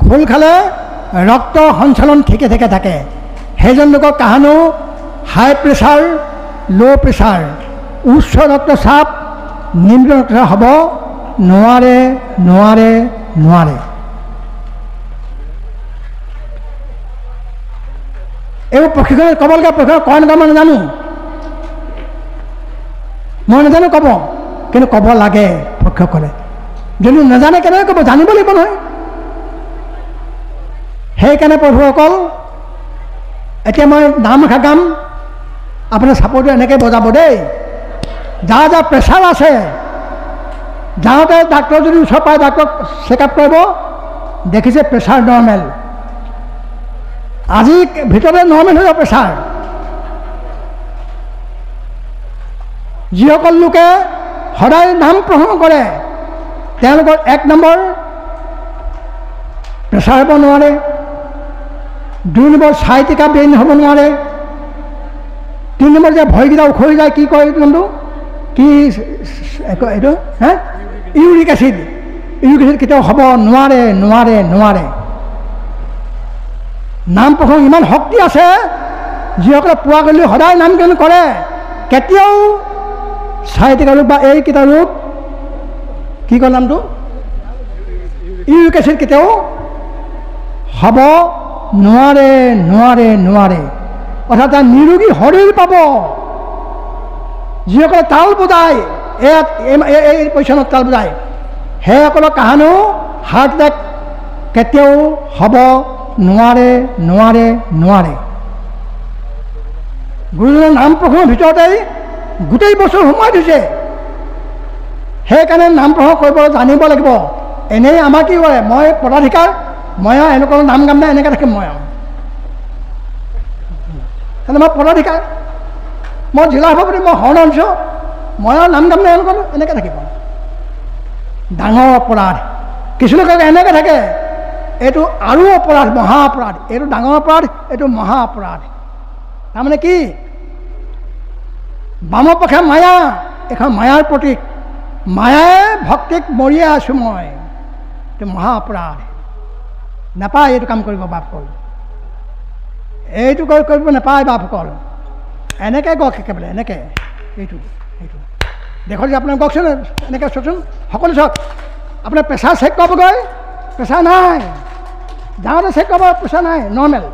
খোল খালে ৰক্ত সঞ্চালন ঠিকে ঠিকে থাকে। সেইজন লোকৰ কাহানো হাই প্ৰেছাৰ, ল' প্ৰেছাৰ, উচ্চ ৰক্তচাপ, নিম্ন ৰক্তচাপ হ'ব নোৱাৰে, নোৱাৰে, নোৱাৰে। এইবোৰ প্ৰশিক্ষণত ক'ব লাগে, প্ৰশিক্ষণ কয় নকয় মই নাজানো, মই নাজানো ক'ব, কিন্তু ক'ব লাগে প্ৰশিক্ষকসকলে। যদি নাজানে কেনেকৈ ক'ব? জানিব লাগিব নহয়। সেইকাৰণে প্ৰভুসকল, এতিয়া মই নাম এষাৰ গাম, আপোনাৰ চাপৰটো এনেকৈ বজাব দেই। যাৰ যাৰ প্ৰেছাৰ আছে, যাওঁতে ডাক্তৰ যদি ওচৰ পায় ডাক্তৰক চেকআপ কৰিব, দেখিছে প্ৰেছাৰ নৰ্মেল। আজিৰ ভিতৰতে নৰ্মেল হৈ যাব প্ৰেছাৰ। যিসকল লোকে সদায় নাম প্ৰসংগ কৰে, তেওঁলোকৰ 1 নম্বৰ প্ৰেছাৰ হ'ব নোৱাৰে, 2 নম্বৰ চাইটিকা ব্ৰেইন হ'ব নোৱাৰে, 3 নম্বৰ যে ভৰিকেইটা উখৰি যায়, কি কয় এইটো? কি এইটো? Uric acid. ইউৰিক এচিড কেতিয়াও হ'ব নোৱাৰে, নোৱাৰে, নোৱাৰে। নাম প্ৰসংগ ইমান শক্তি আছে, যিসকলে পুৱা গধূলি সদায় নাম কীৰ্তন কৰে, কেতিয়াও চাইটিকা ৰোগ বা এইকেইটা ৰোগ, কি কয় নামটো? ইউৰিক এচিড কেতিয়াও হ'ব নোৱাৰে, নোৱাৰে, নোৱাৰে। অৰ্থাৎ নিৰোগী শৰীৰ পাব। যিসকলে তাল বজায়, এই পজিশ্যনত তাল বজায়, সেইসকলৰ কাহানো হাৰ্ট এটেক কেতিয়াও হ'ব নোৱাৰে, নোৱাৰে, নোৱাৰে। গুৰুজনাৰ নাম প্ৰসংগৰ ভিতৰতেই গোটেই বছৰ সোমাই দিছে। সেইকাৰণে নাম প্ৰসংগ কৰিব জানিব লাগিব। এনেই আমাৰ কি কৰে, মই পদাধিকাৰ, মই আৰু এনেকুৱা নাম গাম নাই, এনেকৈ থাকিম মই আৰু। মই পদাধিকাৰ, মই জিলা সভাপতি, মই শৰণ আনিছোঁ, মই আৰু নাম গাম নাই নকৰোঁ, এনেকৈ থাকিব। ডাঙৰ অপৰাধ। কিছু লোক এনেকৈ থাকে, এইটো আৰু অপৰাধ, মহা অপৰাধ। এইটো ডাঙৰ অপৰাধ, এইটো মহা অপৰাধ। তাৰমানে কি? বামপক্ষে মায়া, এখন মায়াৰ প্ৰতীক। মায়াই ভক্তিক মৰিয়ে আছোঁ মই, এইটো মহা অপৰাধ। নাপায় এইটো কাম কৰিব বাপসকল, এইটো কৰিব নাপায় বাপসকল। এনেকৈ গওক একেবাৰে, এনেকৈ। এইটো এইটো দেখক যে আপোনাক গওকচোন, এনেকৈ চাওকচোন, সকলো চাওক। আপোনাৰ প্ৰেছাৰ চেক কৰাবগৈ, প্ৰেছাৰ নাই। যাওঁতে চেক কৰাব, প্ৰেছাৰ নাই, নৰ্মেল।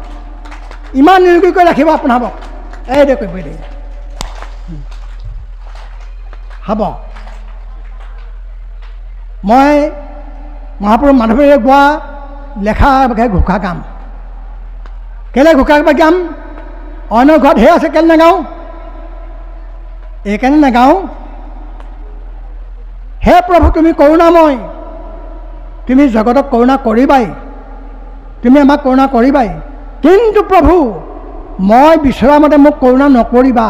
ইমান নিৰোগী কৰি ৰাখিব আপোনাক। এইদে কৰিব, এইদে হ'ব। মই মহাপুৰুষ মাধৱদেৱে গোৱা লেখা ঘোষা গাম। কেলৈ ঘোষা গাম? অন্য ঘৰত ঢেৰ আছে, কেলৈ নাগাওঁ? এইকাৰণে নাগাওঁ, হে প্ৰভু তুমি কৰোণাময়, তুমি জগতক কৰোণা কৰিবাই, তুমি আমাক কৰোণা কৰিবাই। কিন্তু প্ৰভু মই বিচৰা মতে মোক কৰোণা নকৰিবা,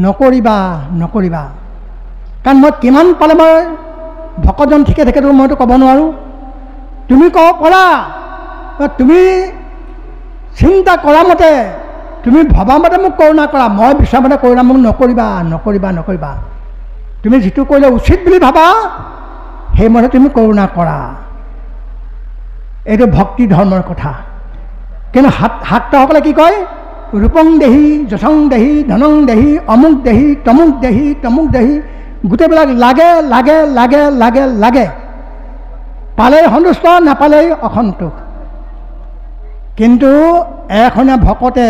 নকৰিবা, নকৰিবা। কাৰণ মই কিমান পালে মই ভকতজন ঠিকে থাকেতো মইতো ক'ব নোৱাৰোঁ। তুমি ক'ব পাৰা, তুমি চিন্তা কৰা মতে, তুমি ভবা মতে মোক কৰোণা কৰা, মই বিচৰা মতে কৰোণা মোক নকৰিবা, নকৰিবা, নকৰিবা। তুমি যিটো কৰিলে উচিত বুলি ভাবা সেইমতে তুমি কৰোণা কৰা। এইটো ভক্তি ধৰ্মৰ কথা। কিন্তু শাক্তসকলে কি কয়? ৰূপং দেহি, যশং দেহি, ধনং দেহি, অমুক দেহি, তমুক দেহি, তমুক দেহি, গোটেইবিলাক লাগে লাগে লাগে লাগে লাগে। পালেই সন্তুষ্ট, নাপালেই অসন্তোষ। কিন্তু এখনে ভকতে,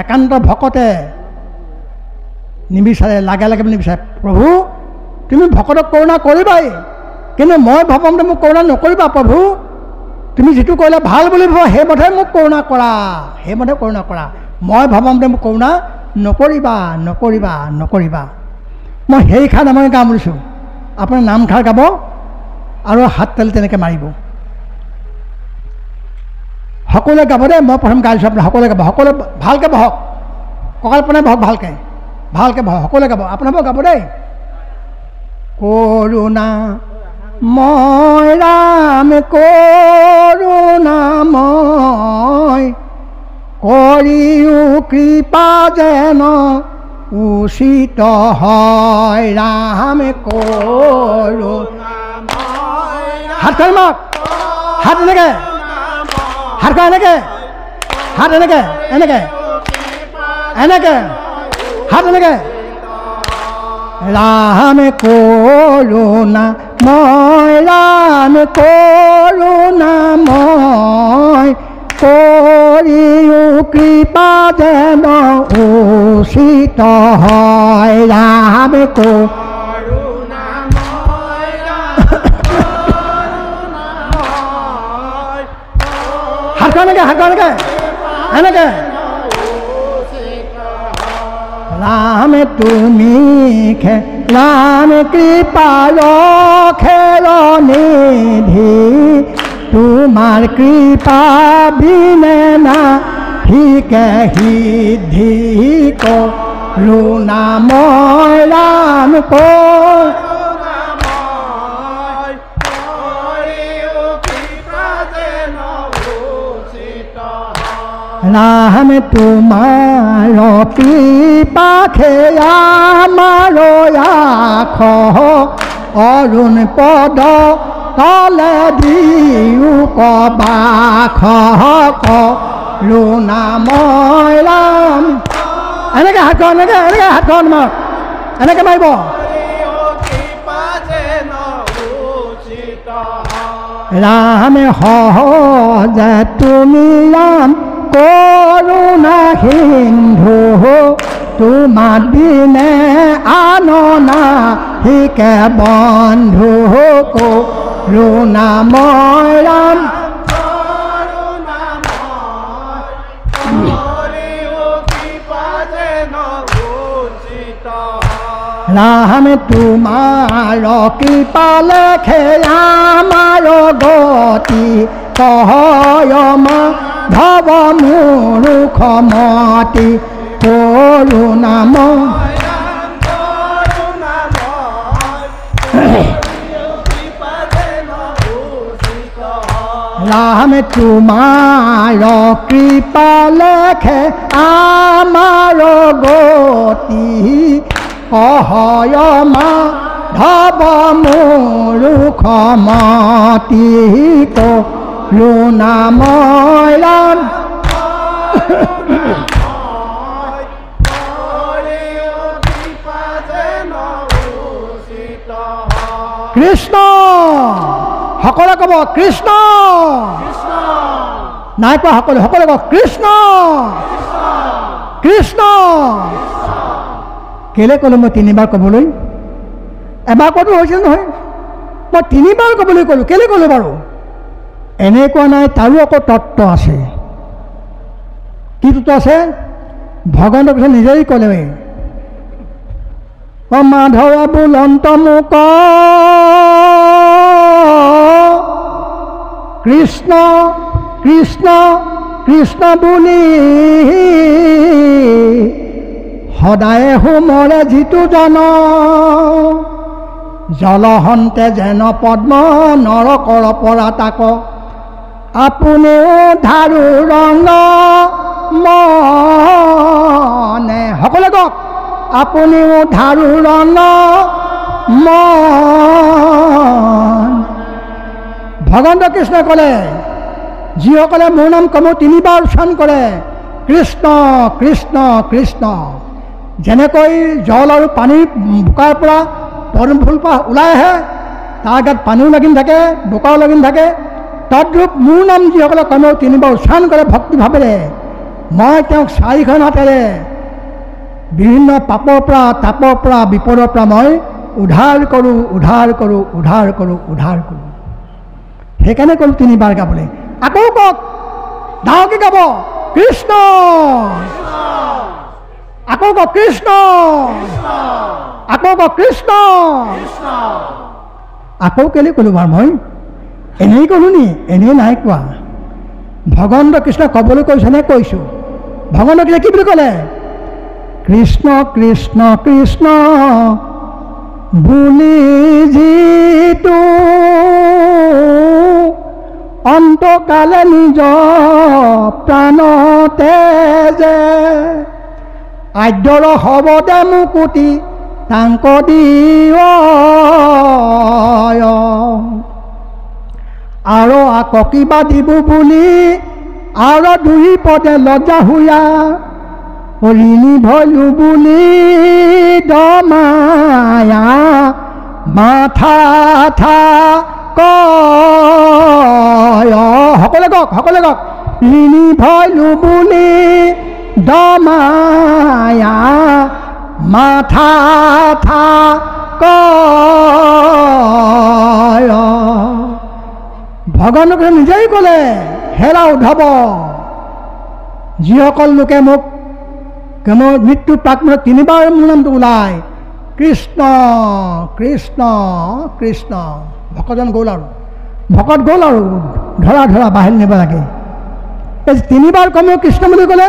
একান্ত ভকতে নিবিচাৰে, লাগে লাগে বুলি নিবিচাৰে। প্ৰভু তুমি ভকতক কৰোণা কৰিবাই, কিন্তু মই ভাবমতে মোক কৰোণা নকৰিবা প্ৰভু। তুমি যিটো কৰিলে ভাল বুলি ভাবা সেইমতে মোক কৰোণা কৰা, সেইমতে কৰোণা কৰা। মই ভাবমতে মোক কৰোণা নকৰিবা, নকৰিবা, নকৰিবা। মই সেইষাৰ নামেৰে গাম বুলিছোঁ। আপোনাৰ নামষাৰ গাব আৰু হাত তালি তেনেকৈ মাৰিব। সকলোৱে গাব দেই, মই প্ৰথম গাইছোঁ, আপুনি সকলোৱে গাব। সকলোৱে ভালকৈ বহক, কঁকাল পোনাই বহক, ভালকৈ ভালকৈ বহক, সকলোৱে গাব। আপোনালোকক গাব দেই। কৰোণা মই ৰাম, কৰোণাময়, কৰিও কৃপা যেন উচিত হয়। ৰাম কৰোণাময়। হাতখন মাক, হাত এনেকৈ, হাতখন এনেকৈ, হাত এনেকৈ, এনেকৈ, এনেকৈ, হাত এনেকৈ। ৰাম কৰোণাময়, ৰাম কৰোণাময়, কৰিও কৃপা যেন উচিত হয়। ৰাম কৰোণাময়, হাতখন এনেকৈ, হাতখন এনেকৈ, এনেকৈ। राम তুমি राम कृपाल निधि, तुम्हार कृपा बिने ना ही सिद्धि को। करुणामय राम को राम तुम्हार कृपा खेया मारो आख अरुण पद तले दिउ बाख करुणामय राम। এনেকৈ হাতখন, এনেকৈ এনেকৈ হাতখন মাৰ, এনেকৈ মাৰিব। राम সহজ তুমি राम करुणा सिंधु, तुम्हार बिने आनना हिके बंधु। करुणामय राम, राम तुम्हार कृपा लेखे आमार गति कहयमा भव मूर्ख मति। करुणामय রাম তোমাৰ কৃপা লেখে আমাৰ গতি সহায় মাধৱ মূৰ্খ মতি কৰোণাময় কৃষ্ণ সকলে ক'ব কৃষ্ণ নাই কোৱা সকলে ক'ব কৃষ্ণ কৃষ্ণ কেলে ক'লো মই তিনিবাৰ ক'বলৈ এবাৰ ক'তো হৈছিল নহয় মই তিনিবাৰ ক'বলৈ ক'লোঁ কেলে ক'লোঁ বাৰু এনেকুৱা নাই তাৰো আকৌ তত্ত্ব আছে কি তত্ত্ব আছে ভগৱানৰ পিছত নিজেই ক'লে মাধৱ বুলন্ত মুক কৃষ্ণ কৃষ্ণ কৃষ্ণ বুলি সদায় হোমৰে যিটো জন জলহন্তে যেন পদ্ম নৰকৰ পৰা তাক আপুনিও ধাৰু ৰঙ মনে সকলোৱে কওক আপুনিও ধাৰু ৰঙ মন ভগৱন্ত কৃষ্ণই ক'লে যিসকলে মোৰ নাম কমো তিনিবাৰ উচ্চাৰণ কৰে কৃষ্ণ কৃষ্ণ কৃষ্ণ যেনেকৈ জল আৰু পানীৰ বোকাৰ পৰা পদ্ম ফুল পৰা ওলাই আহে তাৰ গাত পানীও লাগি থাকে বোকাও লাগি থাকে তদ্ৰূপ মোৰ নাম যিসকলে কমেও তিনিবাৰ উচ্চাৰণ কৰে ভক্তিভাৱেৰে মই তেওঁক চাৰিখন হাতেৰে বিভিন্ন পাপৰ পৰা তাপৰ পৰা বিপদৰ পৰা মই উদ্ধাৰ কৰোঁ উদ্ধাৰ কৰোঁ উদ্ধাৰ কৰোঁ উদ্ধাৰ কৰোঁ সেইকাৰণে ক'লোঁ তিনিবাৰ গাবলৈ আকৌ কওক ডাঙৰকৈ গাব কৃষ্ণ আকৌ কওক কৃষ্ণ আকৌ কওক কৃষ্ণ আকৌ কেলৈ ক'লোঁ বাৰু মই এনেই ক'লোঁ নি এনেই নাই কোৱা ভগৱন্ত কৃষ্ণ ক'বলৈ কৈছেনে কৈছোঁ ভগৱন্ত কৃষ্ণ কি বুলি ক'লে কৃষ্ণ কৃষ্ণ কৃষ্ণ বুলি যিটো অন্তকালে নিজ প্ৰাণতে যে আদ্যৰ হবদে মুকুতি তাংক দিয় আৰু আকৌ কিবা দিব বুলি আৰু দুই পদে লজ্জা হুয়া ঋণী ভলো বুলি দমায়া মাথা থা কয় সকলে কওক ঋণী ভলো বুলি দমায়া মাথা থা কয় ভগৱানকে নিজেই ক'লে হেৰা উদ্ধৱ যিসকল লোকে মোক মোৰ মৃত্যু প্ৰাকমূলত তিনিবাৰ মোৰ নামটো ওলায় কৃষ্ণ কৃষ্ণ কৃষ্ণ ভকতজন গ'ল আৰু ভকত গ'ল আৰু ধৰা ধৰা বাহিৰ নিব লাগে তিনিবাৰ কমেও কৃষ্ণ বুলি ক'লে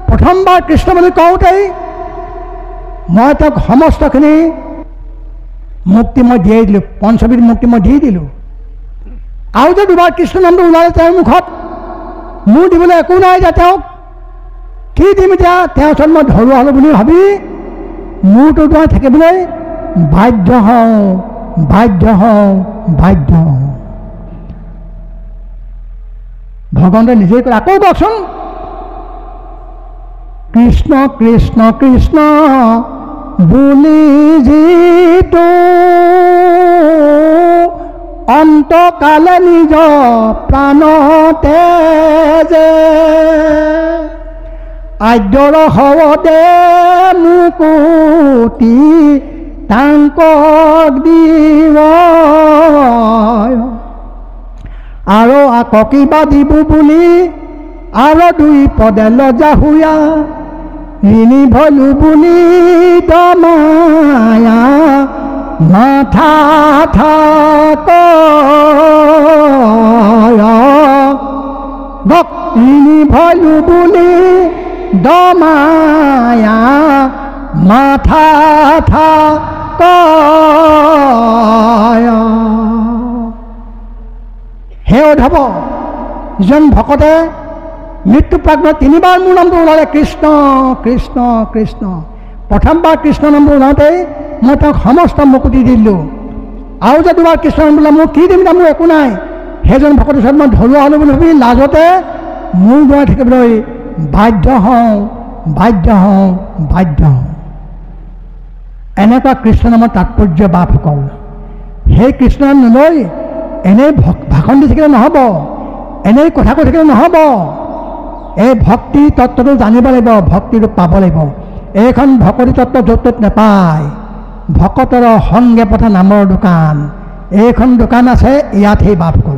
প্ৰথমবাৰ কৃষ্ণ বুলি কওঁতেই মই তেওঁক সমস্তখিনি মুক্তি মই দিয়াই দিলোঁ পঞ্চবিধ মুক্তি মই দি দিলোঁ আৰু যে দুবাৰ কৃষ্ণ নামটো ওলালে তেওঁৰ মুখত মোৰ দিবলৈ একো নাই যে তেওঁক কি দিম এতিয়া তেওঁৰ ওচৰত মই ধৰুৱা হ'লোঁ বুলি ভাবি মূৰটো দুৱাই থাকিবলৈ বাধ্য হওঁ ভগৱন্তই নিজেই কয় আকৌ কওকচোন কৃষ্ণ কৃষ্ণ কৃষ্ণ বুলি যিটো অন্তকালে নিজ প্ৰাণতে যে আদ্যৰ হবদে মুকুতি তাংকক দিব আৰু আকৌ কিবা দিব বুলি আৰু দুই পদে লজ্জা হুয়া ঋণী ভলো বুলি দমায়া মাথা থাক ঋণী ভলো বুলি দমায়া মাথা থা কয়। হে উদ্ধৱ, যিজন ভকতে মৃত্যু প্ৰাগত 3 বাৰ মোৰ নামটো ওলালে কৃষ্ণ কৃষ্ণ কৃষ্ণ, প্ৰথমবাৰ কৃষ্ণ নামটো ওলাওঁতেই মই তেওঁক সমস্ত মুকুতি দিলোঁ। আৰু যে 2 বাৰ কৃষ্ণ নাম বোলে মোক কি দিম দাম, মোৰ একো নাই। সেইজন ভকতৰ ওচৰত মই ধৰুৱা হ'লোঁ বুলি ভাবি লাজতে মোৰ দোৱাই থাকিবলৈ বাধ্য হওঁ বাধ্য হওঁ বাধ্য হওঁ। এনেকুৱা কৃষ্ণ নামৰ তাৎপৰ্য বাপসকল। সেই কৃষ্ণ নাম নলৈ এনেই ভাষণ দি থাকিলে নহ'ব, এনেই কথা কৈ থাকিলে নহ'ব। এই ভক্তি তত্ত্বটো জানিব লাগিব, ভক্তিটো পাব লাগিব। এইখন ভকতি তত্ত্ব য'ত ত'ত নাপায়। ভকতৰ সংগে পথা নামৰ দোকান, এইখন দোকান আছে ইয়াতহে বাপসকল,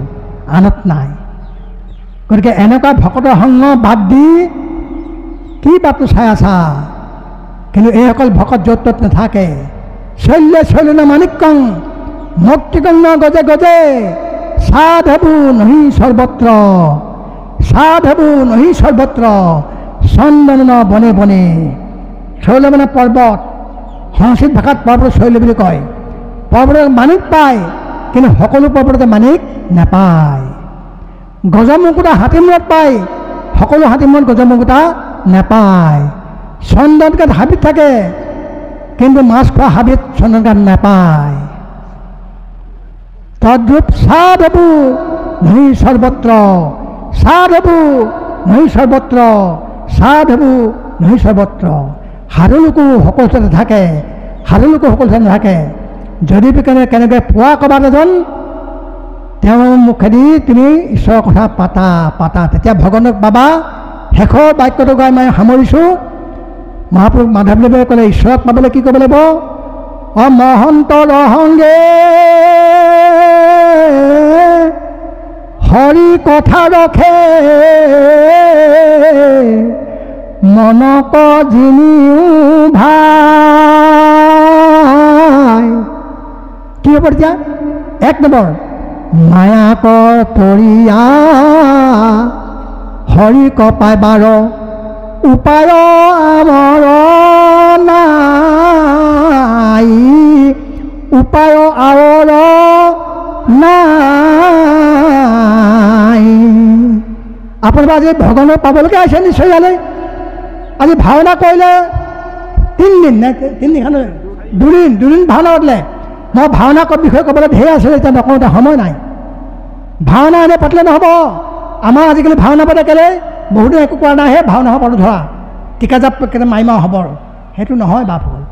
আনত নাই। গতিকে এনেকুৱা ভকতৰ সংগ বাদ দি কি বাটটো চাই আছা? কিন্তু এইসকল ভকত য'ত ত'ত নাথাকে। শৈল্য শৈলন মাণিক্যং মুক্তিগণ্য গজে গজে সাধবু নহি সৰ্বত্ৰ, সাধবু নহি সৰ্বত্ৰ চন্দন বনে বনে। শৈল মানে পৰ্বত, সংস্কৃত ভাষাত পৰ্বত শৈল বুলি কয়। পৰ্বতৰ মাণিক পায়, কিন্তু সকলো পৰ্বততে মাণিক নাপায়। গজমুকুতা হাতীমূৰত পায়, সকলো হাতীমূৰত গজমুকুতা নাপায়। চন্দন কাঠ হাবিত থাকে, কিন্তু মাছ খোৱা হাবিত চন্দন কাঠ নাপায়। তদ্ৰূপ সাধবু নহি সৰ্বত্ৰ, সাধবু নহি সৰ্বত্ৰ, সাধবু নহি সৰ্বত্ৰ। সাধু লোকো সকলো ঠাইতে থাকে, সাধু লোকো সকলো ঠাইতে নাথাকে। যদি কেনেকৈ পোৱা ক'ৰবাত এজন তেওঁৰ মুখেদি তুমি ঈশ্বৰৰ কথা পাতা তেতিয়া ভগৱানক পাবা। শেষৰ বাক্যটো গাই মই সামৰিছোঁ। মহাপুৰুষ মাধৱদেৱে ক'লে ঈশ্বৰক পাবলৈ কি ক'ব লাগিব? মহন্তৰ সংগে হৰি কথা ৰখে, মনক জিনিও ভাই। কি হ'ব তেতিয়া? 1 নম্বৰ, মায়াকৰ তৰিয়া হৰি কপাই বাৰ, উপায় আমাৰ নাই, উপায় আৱৰ নাই। আপোনালোকে আজি ভগৱানক পাবলগীয়া হৈছে নিশ্চয়। ইয়ালৈ আজি ভাওনা কৰিলে 3 দিন নে 3 দিন, 2 দিন ভাওনা কৰিলে। মই ভাওনা বিষয়ে ক'বলৈ ঢেৰ আছে, এতিয়া নকওঁতে সময় নাই। ভাওনা এনেই পাতিলে নহ'ব। আমাৰ আজিকালি ভাওনা পাতে কেলে? বহুতো একো কৰা নাই, হে ভাওনা হ'ব পাৰোঁ ধৰা টিকা জাপ মাৰিমা হ'ব, সেইটো নহয় বাপসকল।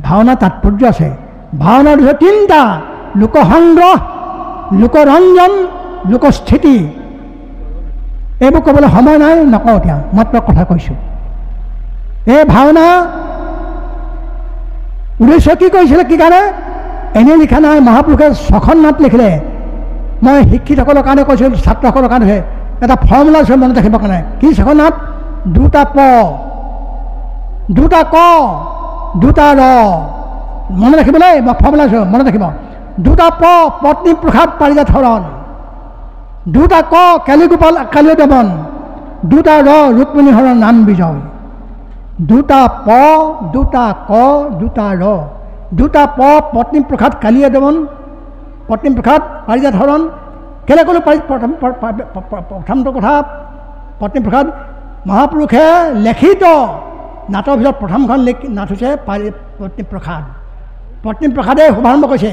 ভাওনা তাৎপৰ্য আছে। ভাওনাৰ বিষয়ে 3টা: লোকসংগ্ৰহ, লোকৰঞ্জন, লোকস্থিতি। এইবোৰ ক'বলৈ সময় নাই, নকওঁ এতিয়া, মাত্ৰ কথা কৈছোঁ। এই ভাওনা উদ্দেশ্য কি কৰিছিলে, কি কাৰণে? এনেই লিখা নাই। মহাপুৰুষে 6খন নাট লিখিলে। মই শিক্ষিতসকলৰ কাৰণে কৈছোঁ, ছাত্ৰসকলৰ কাৰণে এটা ফৰ্মুলা আছে মনত ৰাখিবৰ কাৰণে। কি 6খন নাট? 2টা প, 2টা ক, 2টা ৰ। মনত ৰাখিবলৈ মই ফৰ্মুলা আছোঁ, মনত ৰাখিব। 2টা প পত্নী প্ৰসাদ পাৰিজাত হৰণ, 2টা ক কেলিগোপাল কালীয় দমন, 2টা ৰ ৰুক্মিণী হৰণ নাম বিজয়। 2টা প, 2টা ক, 2টা ৰ। 2টা প পত্নী প্ৰসাদ কালীয় দমন, পত্নী প্ৰসাদ পাৰিজাত হৰণ। কেলৈ ক'লোঁ প্ৰথমটো কথা? পত্নী প্ৰসাদ মহাপুৰুষে লিখিত নাটৰ ভিতৰত প্ৰথমখন নাট হৈছে পত্নী প্ৰসাদ। পত্নী প্ৰসাদে শুভাৰম্ভ কৰিছে।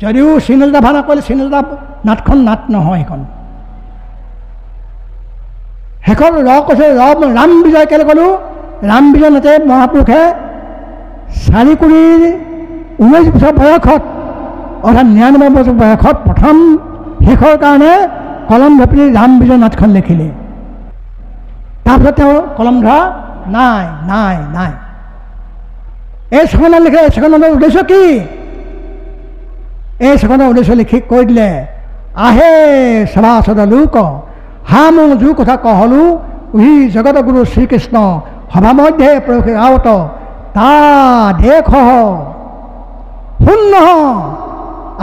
যদিও শ্ৰীনলতা ভাওনা কৰিলে, শ্ৰীনলতা নাটখন নাট নহয় সেইখন। শেষত ৰ কৈছে, ৰাম বিজয়। কেলৈ ক'লোঁ? ৰাম বিজয় নাটে মহাপুৰুষে 4 কোটি 19 বছৰ বয়সত, অৰ্থাৎ 99 বছৰ বয়সত প্ৰথম শেষৰ কাৰণে কলম ধৰি ৰাম বিজয় নাটখন লিখিলে। তাৰপিছত তেওঁ কলম ধৰা নাই নাই নাই। এই 6খন নাট লিখিলে। 6খন নাটৰ উদ্দেশ্য কি? এই 6খনৰ উদ্দেশ্য লিখি কৈ দিলে, আহে সভাসদ লোক হা মোৰ যো কথা কহলো, উহি জগত গুৰু শ্ৰীকৃষ্ণ সভা মধ্যে প্ৰয়োগ আৱত তা দেখ শূন্য।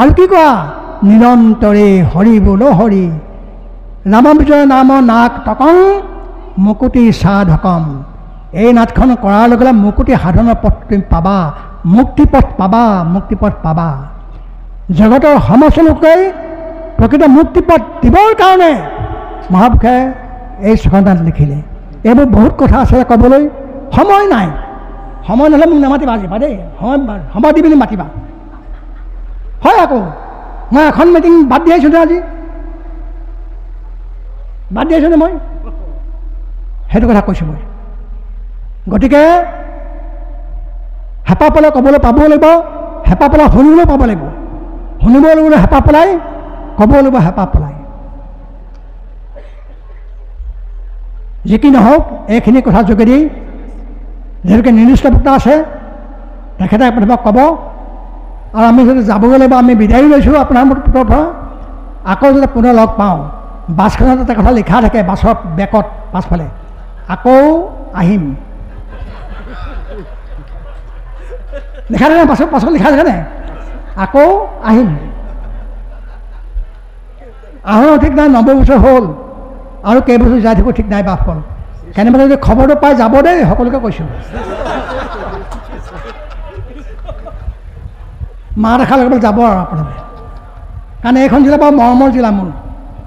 আৰু কি কোৱা? নিৰন্তৰে হৰি বোল হৰি, ৰাম বিজয় নাম নাক টকং মুকুতি সাধকম। এই নাটখন কৰাৰ লগে লগে মুকুতি সাধনৰ পথ তুমি পাবা, মুক্তিপথ পাবা, মুক্তিপথ পাবা। জগতৰ সমস্ত লোকেই প্ৰকৃত মুক্তিপথ দিবৰ কাৰণে মহাপুৰুষে এই ছখনদান লিখিলে। এইবোৰ বহুত কথা আছে ক'বলৈ, সময় নাই। সময় নহ'লে মোক নামাতিবা আজিবা দেই, সময় দি পিনি মাতিবা। হয় আকৌ মই এখন মিটিং বাদ দি আহিছোঁ আজি, বাদ দি আহিছোঁ মই, সেইটো কথা কৈছোঁ মই। গতিকে হেঁপাহ পলাই ক'বলৈ পাব লাগিব, হেঁপাহ পলাই শুনিবলৈও পাব লাগিব, শুনিব লাগিব হেঁপাহ পলাই, ক'ব লাগিব হেঁপাহ পলাই। যি কি নহওক এইখিনি কথাৰ যোগেদি যিহেতুকে নিৰ্দিষ্ট বক্তা আছে তেখেতে আপোনাক ক'ব। আৰু আমি যদি যাবগৈ লাগিব, আমি বিদায়ো লৈছোঁ আপোনাৰ পৰা। আকৌ যদি পুনৰ লগ পাওঁ, বাছখনত এটা কথা লিখা থাকে বাছৰ বেকত পাছফালে, আকৌ আহিম। লিখা থাকে বাছত, পাছত লিখা থাকে নাই, আকৌ আহিম। আহোঁ ঠিক নাই, 90 বছৰ হ'ল আৰু কেইবছৰ যাই থাকোঁ ঠিক নাই। বাছখন কেনেবাকৈ যদি খবৰটো পাই যাব দেই, সকলোকে কৈছোঁ। মা দেখাৰ লগত যাব আৰু আপোনালোকে, কাৰণ এইখন জিলা বাৰু মৰমৰ জিলা মোৰ,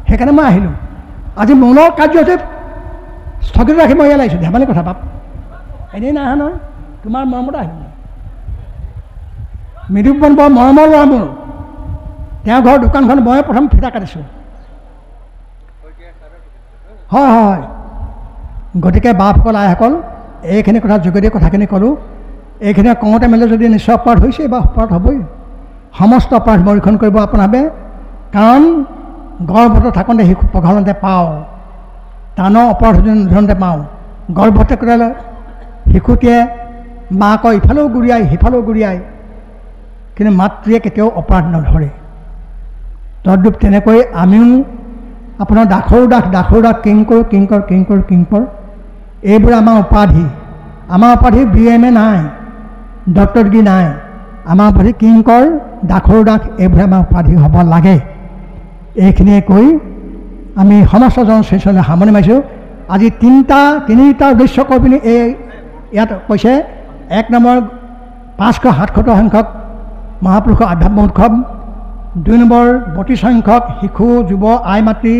সেইকাৰণে মই আহিলোঁ। আজি মূলৰ কাৰ্যসূচী স্থগিত ৰাখি মই ইয়ালৈ আহিছোঁ। ধেমালি কথা বাপ, এনেই নাই অহা নহয়, তোমাৰ মৰমতে আহিলোঁ। মৃদুপৱন বৰ মৰমৰ ল'ৰা মোৰ, তেওঁৰ ঘৰৰ দোকানখন মই প্ৰথম ফিটা কাটিছোঁ। হয় হয়, গতিকে বাপসকল আইসকল, এইখিনি কথাৰ যোগেদি কথাখিনি ক'লোঁ। এইখিনি কওঁতে মেলে যদি নিশ্চয় অপৰাধ হৈছে বা অপৰাধ হ'বই, সমস্ত অপৰাধ মৰীক্ষণ কৰিব আপোনালোকে। কাৰণ গৰ্ভত থাকোঁতে শিশু প্ৰঘালনতে পাওঁ, টানৰ অপৰাধ ধৰণতে পাওঁ। গৰ্ভতে কৰিলে শিশুটিয়ে মাকৰ ইফালেও গুৰিয়াই সিফালেও গুৰিয়াই, কিন্তু মাতৃয়ে কেতিয়াও অপৰাধ নধৰে। তদ্ৰূপ তেনেকৈ আমিও আপোনাৰ দাসৰো দাস, দাসৰো দাস, কিংকৰ কিংকৰ কিংকৰ কিংকৰ, এইবোৰ আমাৰ উপাধি। আমাৰ উপাধি BMA নাই, ডক্টৰ ডিগ্ৰী নাই, আমাৰ উপাধি কিংকৰ, দাসৰো দাস, এইবোৰে আমাৰ উপাধি হ'ব লাগে। এইখিনিয়ে কৈ আমি সমস্ত জনশ্ৰেষ্ঠলৈ সামৰণি মাৰিছোঁ। আজি তিনিটা উদ্দেশ্য কৈ পিনি এই ইয়াত কৈছে। 1 নম্বৰ 577 সংখ্যক মহাপুৰুষৰ আধ্যাত্ম উৎসৱ, 2 নম্বৰ 32 সংখ্যক শিশু যুৱ আই মাতৃ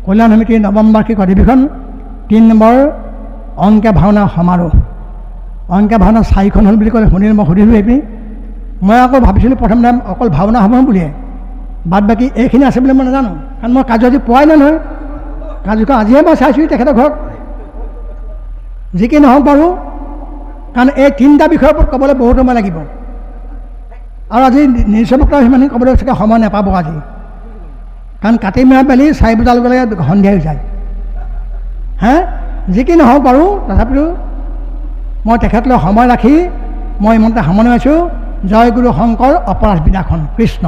কল্যাণ সমিতিৰ নৱম বাৰ্ষিক অধিৱেশন, 3 নম্বৰ অংকীয়া ভাওনা সমাৰোহ। অংকীয়া ভাওনা 4খন হ'ল বুলি ক'লে শুনিলোঁ, মই সুধিলোঁ এইপিনি। মই আকৌ ভাবিছিলোঁ প্ৰথম নাম অকল ভাওনা হ'ব বুলিয়ে, বাদ বাকী এইখিনি আছে বুলি মই নাজানো, কাৰণ মই কাৰ্যসূচী পোৱাই নাই নহয়। কাৰ্যসূচী আজিহে মই চাইছোঁ তেখেতৰ ঘৰত। যি কি নহওক বাৰু, কাৰণ এই 3টা বিষয়ৰ ওপৰত ক'বলৈ বহুত সময় লাগিব, আৰু আজি নিৰ্দিষ্ট বক্তা সিমানখিনি ক'বলৈ চাগে সময় নাপাব আজি, কাৰণ কাটি মেলা মেলি 4 বজাৰ লগে লগে সন্ধিয়া হৈ যায়। যি কি নহওক বাৰু, তথাপিতো মই তেখেতলৈ সময় ৰাখি মই ইমানতে সামৰণি মাৰিছোঁ। জয় গুৰু শংকৰ অপৰাধ বিনাশন কৃষ্ণ।